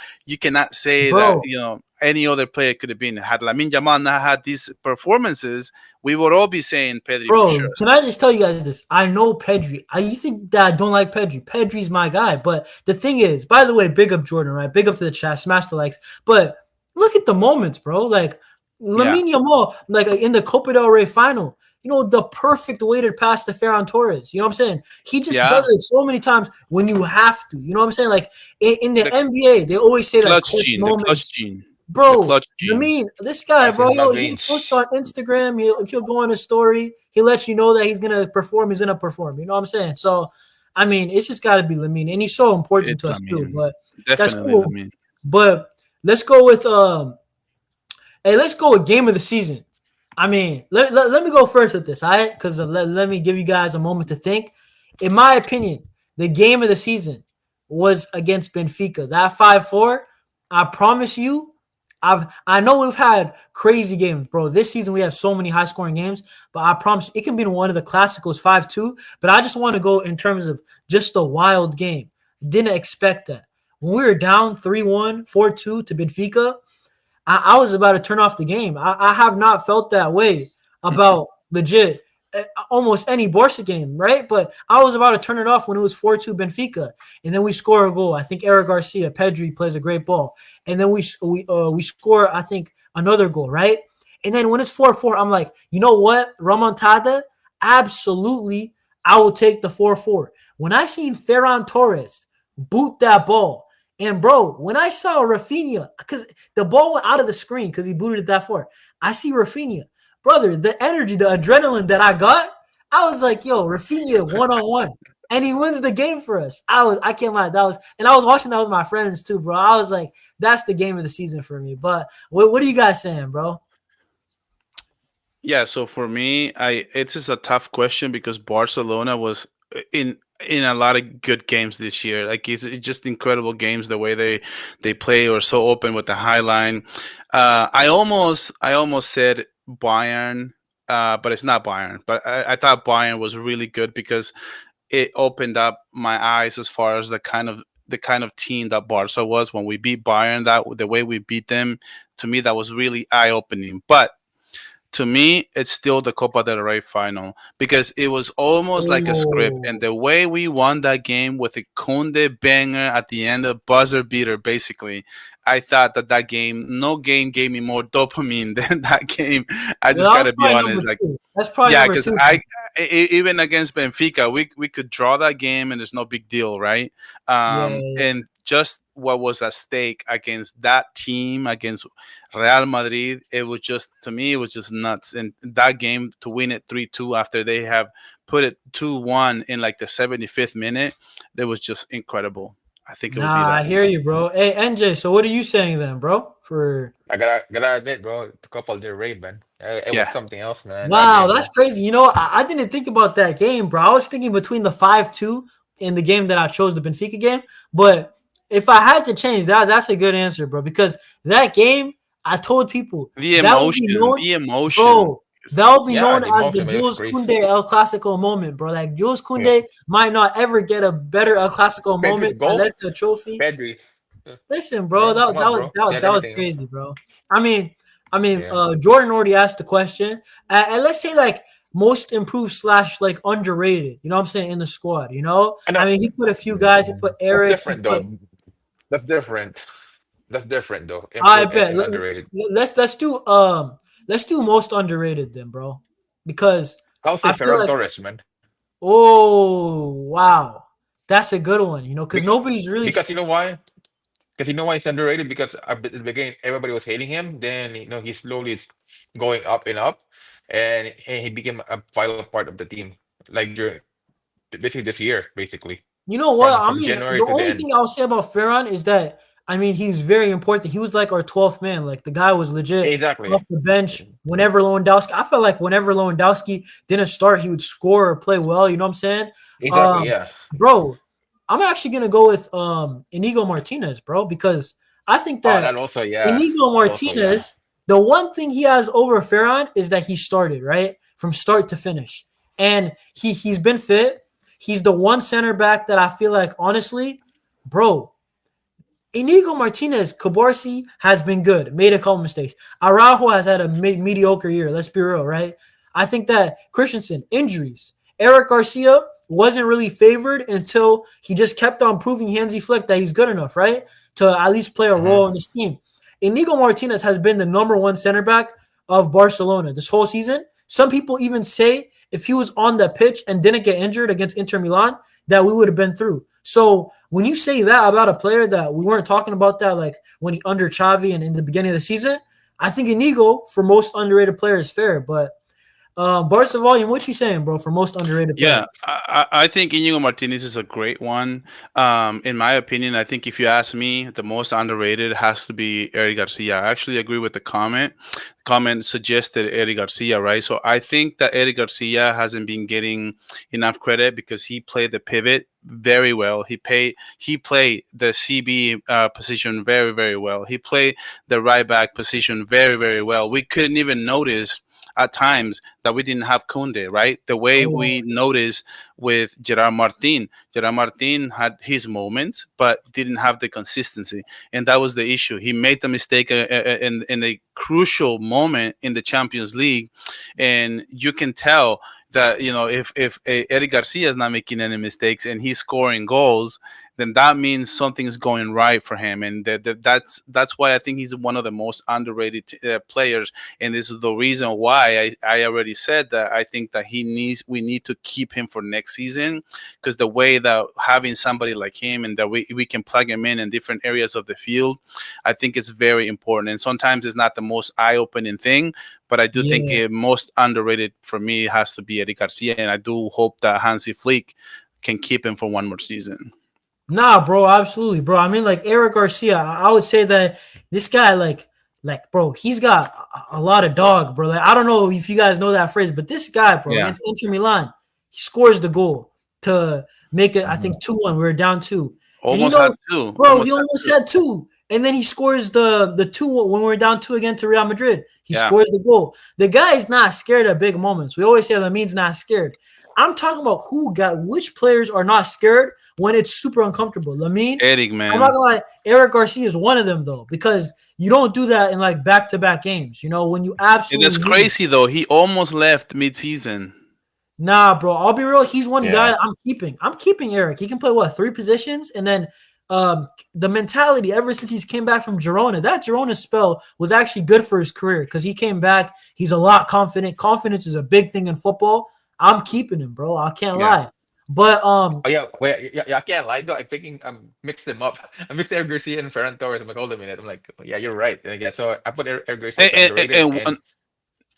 say that bro. any other player could have been. Had Lamine Yamal not had these performances, we would all be saying Pedri for Bro, sure. can I just tell you guys this? I know Pedri. You think that I don't like Pedri? Pedri's my guy. But the thing is, by the way, big up Jordan, right? Big up to the chat, smash the likes. But look at the moments, bro. Like Yeah, Lamine Yamal, like in the Copa del Rey final, the perfect weighted pass to Ferran Torres. You know what I'm saying? He just yeah. does it so many times when you have to. You know what I'm saying? Like in the The NBA, they always say like clutch clutch gene, the clutch moments. gene, the Bro, clutch I gene. mean, this guy, ice bro, in my he'll post veins. on Instagram. He'll go on a story. He'll let you know that he's gonna perform. He's gonna perform. You know what I'm saying? So, I mean, it's just got to be Lamine, and he's so important It's to us too. Lamine, But that's definitely cool. Lamine. But let's go with hey, let's go with game of the season. I mean, let me go first with this, all right? Because let me give you guys a moment to think. In my opinion, the game of the season was against Benfica. That 5-4, I promise you, I know we've had crazy games, bro. This season we have so many high scoring games, but I promise it can be one of the classicals 5-2. But I just want to go in terms of just a wild game. Didn't expect that. When we were down 3-1, 4-2 to Benfica, I was about to turn off the game. I have not felt that way about legit almost any Barca game, right? But I was about to turn it off when it was 4-2 Benfica. And then we score a goal. I think Eric Garcia, Pedri plays a great ball. And then we score, I think, another goal, right? And then when it's 4-4, I'm like, you know what? Remontada, absolutely, I will take the 4-4. When I seen Ferran Torres boot that ball, and bro, when I saw Raphinha, because the ball went out of the screen because he booted it that far, I see Raphinha. Brother, the energy, the adrenaline that I got, I was like, yo, Raphinha one-on-one. And he wins the game for us. I can't lie. And I was watching that with my friends too, bro. I was like, that's the game of the season for me. But what are you guys saying, bro? Yeah, so for me, it is a tough question because Barcelona was in a lot of good games this year. Like, it's just incredible games, the way they play, or so open with the high line. I almost said Bayern, but it's not Bayern. But I thought Bayern was really good because it opened up my eyes as far as the kind of team that Barca was when we beat Bayern. That the way we beat them, to me, that was really eye opening. But to me, it's still the Copa del Rey final because it was almost like a script. And Oh, the way we won that game with a Koundé banger at the end, of buzzer beater, basically, I thought that game, no game gave me more dopamine than that game. I yeah, just that got was to be probably number honest. Like, two. That's probably yeah, number because two. even against Benfica, we could draw that game and there's no big deal, right? Yeah. And just what was at stake against that team, against Real Madrid, it was just, to me, it was just nuts. And that game, to win it 3-2 after they have put it 2-1 in like the 75th minute, that was just incredible. I think it would be Nah, that I one. hear you, bro. Hey, NJ, so what are you saying then, bro? For I gotta admit, bro, the Copa del Rey, man. It was Yeah. something else, man. That Wow, game, that's bro. crazy. I didn't think about that game, bro. I was thinking between the 5-2 and the game that I chose, the Benfica game. But if I had to change that's a good answer, bro. Because that game, I told people The that would be emotion, known, the emotion. bro. That will be Yeah, known the as the emotion, man, it's Jules crazy. Koundé El Clasico moment, bro. Like Jules Yeah. Koundé might not ever get a better El Clasico Pedri's moment that goal, led to a trophy. Pedri. Yeah. Listen, bro, Bro, that, come that on, was bro. that, He was- has that was everything. crazy, bro. I mean, Yeah. Jordan already asked the question, and let's say like most improved slash like underrated. You know what I'm saying in the squad. You know, I I know. mean, he put a few guys. He put That's Eric. He different put. though. That's different. That's different though. I Improved bet. and underrated. Let's do most underrated then, bro, because I'll I say feel Ferran like Torres, man. oh wow, that's a good one. You know, because Because, nobody's really. because you know why? Because you know why he's underrated? Because at the beginning everybody was hating him. Then he slowly is going up and up, and he became a vital part of the team. Like during basically this year, basically You know what? from I from mean, January the to the only end. thing I'll say about Ferran is that I mean he's very important. He was like our 12th man. Like the guy was legit off Exactly. the bench whenever Lewandowski. I felt like whenever Lewandowski didn't start, he would score or play well. You know what I'm saying? Exactly. Um, Yeah. bro, I'm actually gonna go with Inigo Martinez, bro, because I think Oh, that that also. Yeah. Inigo That also. Yeah. Martinez, the one thing he has over Ferran is that he started right from start to finish, and he's been fit. He's the one center back that I feel like honestly, bro. Inigo Martinez, Cabarsi has been good, made a couple mistakes. Araujo has had a mediocre year. Let's be real, right? I think that Christensen injuries. Eric Garcia wasn't really favored until he just kept on proving Hansi Flick that he's good enough, right? To at least play a role in Hmm. this team. Inigo Martinez has been the number one center back of Barcelona this whole season. Some people even say if he was on the pitch and didn't get injured against Inter Milan, that we would have been through. So when you say that about a player that we weren't talking about that like when he under Xavi and in the beginning of the season, I think Inigo for most underrated player is fair. But Barca volume, what you saying, bro? For most underrated player? Yeah, I think Inigo Martinez is a great one. In my opinion, I think if you ask me, the most underrated has to be Eric Garcia. I actually agree with the comment. Comment suggested Eric Garcia, right? So I think that Eric Garcia hasn't been getting enough credit because he played the pivot very well. He played the CB position very, very well. He played the right back position very, very well. We couldn't even notice at times that we didn't have Koundé, right? The way Oh, we noticed with Gerard Martin. Gerard Martin had his moments, but didn't have the consistency. And that was the issue. He made the mistake in a crucial moment in the Champions League. And you can tell that, if Eric Garcia is not making any mistakes and he's scoring goals, then that means something's going right for him. And that's why I think he's one of the most underrated players. And this is the reason why I already said that I think that we need to keep him for next season, because the way that having somebody like him and that we can plug him in different areas of the field, I think it's very important. And sometimes it's not the most eye-opening thing, but I do think yeah. most underrated for me has to be Eric Garcia. And I do hope that Hansi Flick can keep him for one more season. Nah, bro, absolutely, bro. I mean, like Eric Garcia, I would say that this guy, bro, he's got a lot of dog, bro. Like, I don't know if you guys know that phrase, but this guy, bro, Yeah, against Inter Milan, he scores the goal to make it, I Mhm. think, 2-1. We were down two. And almost had two. bro, he Almost had almost two. had two. And then he scores the two when we were down two again to Real Madrid. He Yeah. scores the goal. The guy is not scared of big moments. We always say Lamine's not scared. I'm talking about which players are not scared when it's super uncomfortable. Lamine, Eric, I'm not man. gonna lie, Eric Garcia is one of them though, because you don't do that in like back-to-back games. You know, when you And that's absolutely need. crazy though. He almost left mid-season. Nah, bro. I'll be real. He's one guy Yeah. that I'm keeping. I'm keeping Eric. He can play what, 3 positions, and then the mentality ever since he's came back from Girona, that Girona spell was actually good for his career because he came back. He's a lot confident. Confidence is a big thing in football. I'm keeping him, bro. I can't Yeah. lie. But Oh yeah, wait, yeah, I can't lie though. I'm thinking I'm mixed them up. I mixed Eric Garcia and Ferran Torres. I'm like, hold a minute. I'm like, yeah, you're right. And again, so I put Eric Garcia as underrated. And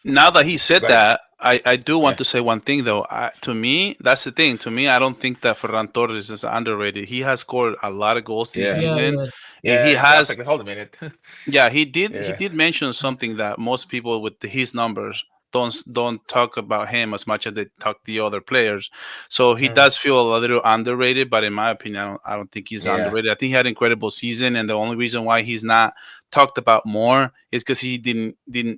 now that he said Got it. that, I do want Yeah, to say one thing though. To me, that's the thing. To me, I don't think that Ferran Torres is underrated. He has scored a lot of goals this yeah, yeah, season, yeah. and he yeah. I was has. like, hold a minute. Yeah, he did. He Yeah. did mention something that most people with his numbers don't talk about him as much as they talk the other players. So he Mhm. does feel a little underrated, but in my opinion, I don't think he's Yeah. underrated. I think he had an incredible season, and the only reason why he's not talked about more is because he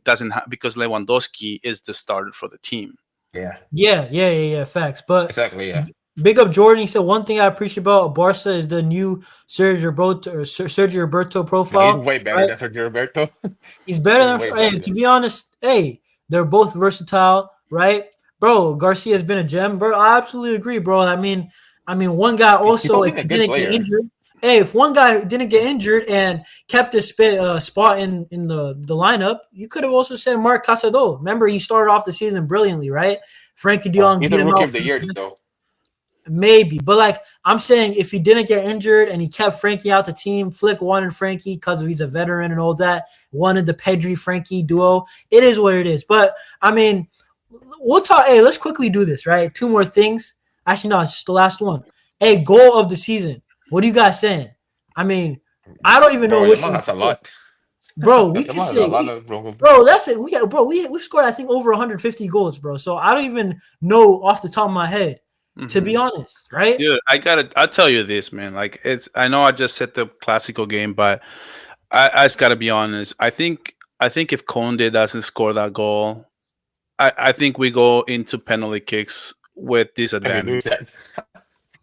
doesn't have, because Lewandowski is the starter for the team. Yeah, Yeah. Facts. But exactly. Yeah, big up Jordan. He said one thing I appreciate about Barca is the new Sergio Roberto no, he's profile. way better Right? than Sergio Roberto. He's better He's than. way Hey, better to than. be honest, hey, they're both versatile, right, bro? Garcia's been a gem, bro. I absolutely agree, bro. One guy He's also, also if a he good didn't get player. injured, hey, if one guy didn't get injured and kept his spot in the lineup, you could have also said Mark Casado. Remember, he started off the season brilliantly, right? Frankie De Jong He's beat the him rookie out of the for year, the best. though. Maybe, but like I'm saying, if he didn't get injured and he kept Frankie out the team, Flick wanted Frankie because he's a veteran and all that. Wanted the Pedri Frankie duo. It is what it is. But I mean, we'll talk. Hey, let's quickly do this, right? Two more things. Actually, no, it's just the last one. Hey, goal of the season. What are you guys saying? I mean, I don't even know Bro, which Yamal one. has a lot. Bro, we could Yamal has a say lot of bro. bro, that's it. We've scored I think over 150 goals, bro. So I don't even know off the top of my head, to be honest, right? Dude, I'll tell you this, man. Like, I know I just said the classical game, but I just gotta be honest. I think if Koundé doesn't score that goal, I think we go into penalty kicks with And we lose disadvantage. that.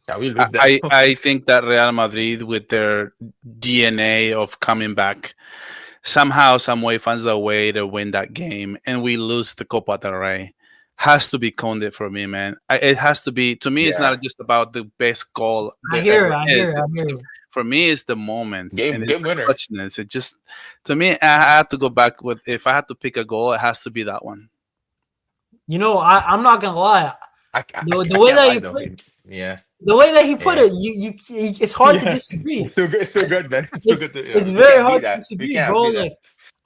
Yeah, we I, lose that. I I think that Real Madrid, with their DNA of coming back, somehow, some way, finds a way to win that game, and we lose the Copa del Rey. Has to be Conde for me, man. It has to be. To me, it's Yeah, not just about the best goal I there hear ever it. I is. hear it. I hear it. For me, it's the moments and it's game the winner. clutchness. It just, to me, I have to go back with. If I had to pick a goal, it has to be that one. You know, I'm not gonna lie. The I way can't that lie you though. put Yeah, the way that he put yeah. it, it's hard to Yeah, disagree. it's still good, man. It's still good. It's You very can't beat hard to that. You disagree, can't bro. beat that. Like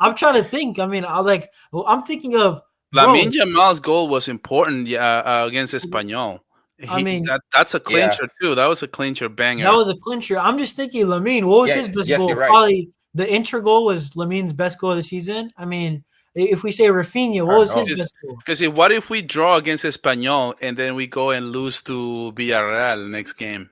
I'm trying to think. I mean, I'm thinking of Lamine bro. Yamal's goal was important, against Espanyol. I mean, That's a Yeah, clincher too. That was a clincher that banger. was a clincher. I'm just thinking, Lamine. What was yeah. his best Yes, goal? you're right. Probably the inter goal was Lamine's best goal of the season. I mean, if we say Raphinha, I what don't was his know. best goal? Because what if we draw against Espanyol and then we go and lose to Villarreal next game?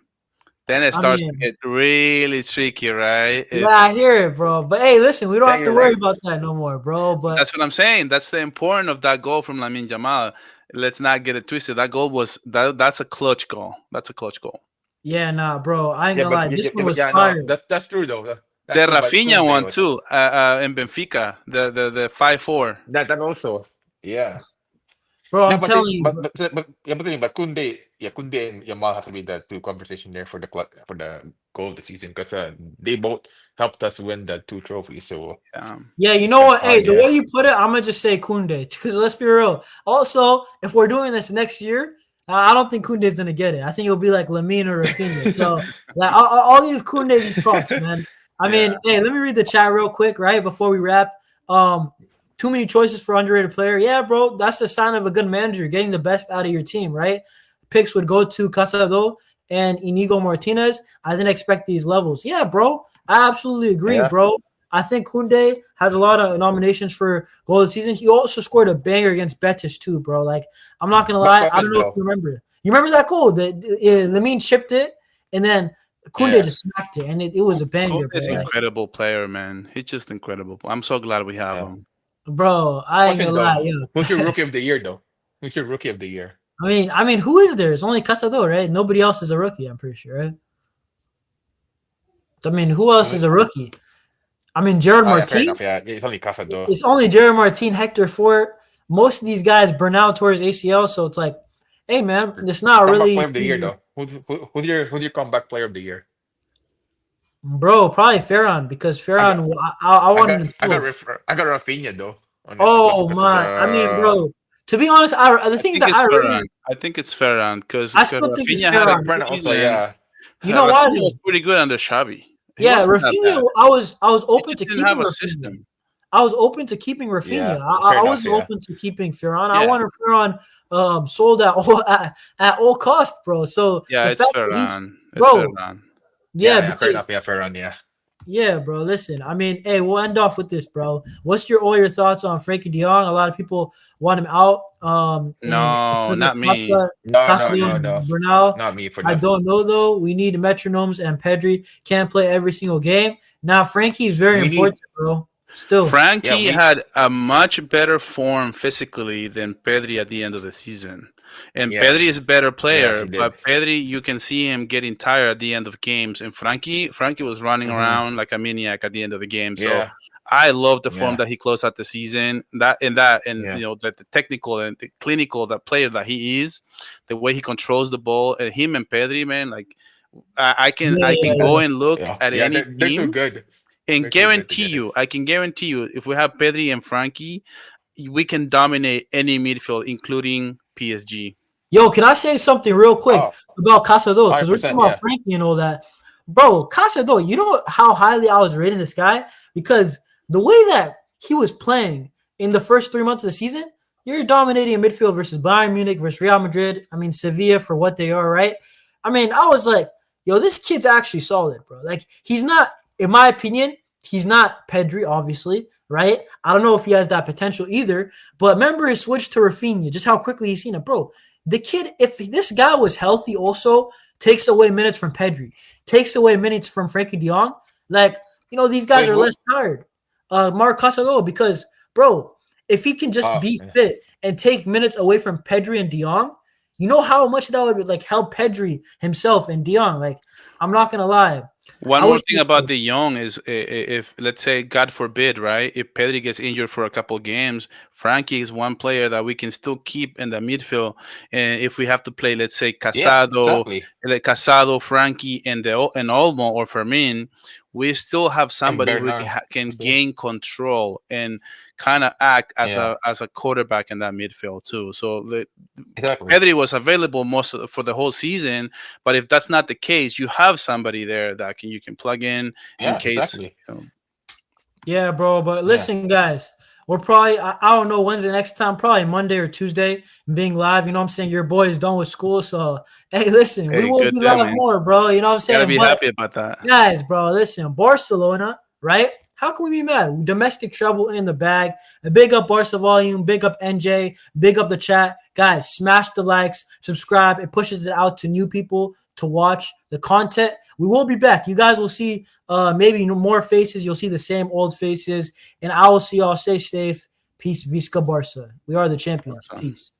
Then it I starts to mean, get really tricky, right? yeah, I hear it, bro. But hey, listen, we don't Yeah, have to you're worry right. about that no more, bro. But That's what I'm saying. That's the importance of that goal from Lamine Yamal. Let's not get it twisted. That goal was that's a clutch goal. That's a clutch goal. yeah, nah, bro. I ain't Yeah, gonna lie. yeah, This one but was yeah, no, fire. that's true though. That's The true. But Raphinha Koundé one was too, in Benfica. The 5-4. that also. Yeah. Bro, No, I'm telling you, bro. but Koundé and Yamal have to be the two conversation there for for the goal of the season because they both helped us win the two trophies. So Yeah, you know kind of what? Hey, hard, the yeah. way you put it, I'm gonna just say Koundé. Because let's be real. Also, if we're doing this next year, I don't think Koundé's gonna get it. I think it'll be like Lamine or Raphinha. So, like, I'll give Koundé these props, man. I Yeah. mean, hey, let me read the chat real quick, right before we wrap. Too many choices for underrated player. Yeah, bro, that's a sign of a good manager, getting the best out of your team, right? Picks would go to Casado and Inigo Martinez. I didn't expect these levels. Yeah, bro, I absolutely agree, Yeah. bro. I think Koundé has a lot of nominations for goal of the season. He also scored a banger against Betis too, bro. Like, I'm not gonna But lie, I don't question know if though, you remember. You remember that goal that Lamine chipped it, and then Koundé yeah, just smacked it, and it was a banger, bro. Is yeah, Like, incredible player, man. He's just incredible. I'm so glad we have yeah. him. bro, I ain't Question gonna lie, though, yeah. who's your rookie of the year though? Who's your rookie of the year? I mean, who is there? It's only Casado, right? Nobody else is a rookie. I'm pretty sure, right? I mean, who else is Only, a rookie? I mean, Gerard oh yeah, fair Martin. enough. Yeah, it's only Casa though. It's only Gerard Martin, Hector Fort. Most of these guys burn out towards ACL, so it's like, hey, man, it's not Comeback really, player of the year though. Who's your comeback player of the year? bro. Probably Ferran because I Ferran. got I want him to score. I got Raphinha though on it Oh because of my! I mean, the bro. To be honest, the I things think that it's I Ferran. really, I think it's Ferran because I still think it's Rafinha had a Ferran. good Brennan also. season. Yeah, You know why? Rafinha was pretty good under Xavi. He Yeah, wasn't that bad. Rafinha. I was He open just to didn't keeping have a Rafinha. system. I was open to keeping Raphinha. yeah. Fair I enough. wasn't Yeah, open to keeping Ferran. I Yeah, wanted Ferran sold at all cost, bro. So yeah, the it's fact that he's Ferran. It's bro, Ferran. yeah, fair because enough. Yeah, fair on. Yeah, Yeah, bro. Listen, I mean, hey, we'll end off with this, bro. What's all your thoughts on Frankie De Jong? A lot of people want him out. And No, because of not me. Casa No. Bernal. Not me for I that. don't know though. We need metronomes, and Pedri can't play every single game. Now, Frankie is very We need, important, bro. Still, yeah, Frankie we, had a much better form physically than Pedri at the end of the season. And yeah, Pedri is a better yeah, player, he did. but Pedri, you can see him getting tired at the end of games. And Frankie was running Hmm. around like a maniac at the end of the game. So Yeah, I love the form yeah, that he closed out the season. And yeah. you know that the technical and the clinical that player that he is, the way he controls the ball, and him and Pedri, man, like yeah, I yeah, can yeah. go and look Yeah, at yeah, any they're too team good. and They're too good guarantee together. you, I can guarantee you, if we have Pedri and Frankie, we can dominate any midfield, including PSG. Yo, can I say something real quick Oh, about Casado? Because we're 100%. talking about Yeah. Frankie and all that. Bro, Casado, you know how highly I was rating this guy? Because the way that he was playing in the first 3 months of the season, you're dominating in midfield versus Bayern Munich versus Real Madrid. I mean, Sevilla for what they are, right? I mean, I was like, yo, this kid's actually solid, bro. Like, he's not, in my opinion, he's not Pedri, obviously, right? I don't know if he has that potential either. But remember his switch to Raphinha, just how quickly he's seen it, bro. The kid, if this guy was healthy, also takes away minutes from Pedri, takes away minutes from Frankie De Jong. Like, these guys Wait, are less who? tired. Mark Casado, because, bro, if he can just Oh, be yeah. fit and take minutes away from Pedri and De Jong, you know how much that would like help Pedri himself and De Jong. Like, I'm not gonna lie. One I more wish thing about De Jong is if let's say God forbid, right? If Pedri gets injured for a couple games, Frankie is one player that we can still keep in the midfield. And if we have to play, let's say Yeah, Casado, exactly. like Casado, Frankie, and Olmo or Fermin, we still have And somebody who Bernard. can So, gain control and kind of act as yeah, a quarterback in that midfield too. So exactly. Pedri was available for the whole season, but if that's not the case, you have somebody there that you can plug in Yeah, case. exactly. Yeah, bro. But Yeah. listen, guys, we're probably, I don't know when's the next time, probably Monday or Tuesday, being live. You know what I'm saying? Your boy is done with school. So, hey, listen, we Hey, will good be deal, live man. more, bro. You know what I'm Gotta saying? be But, happy about that. guys, bro, listen, Barcelona, right? How can we be mad? Domestic treble in the bag. A big up Barca Volume. Big up NJ. Big up the chat. Guys, smash the likes, subscribe. It pushes it out to new people to watch the content. We will be back. You guys will see maybe more faces. You'll see the same old faces. And I will see y'all. Stay safe. Peace. Visca Barca. We are the champions. Peace.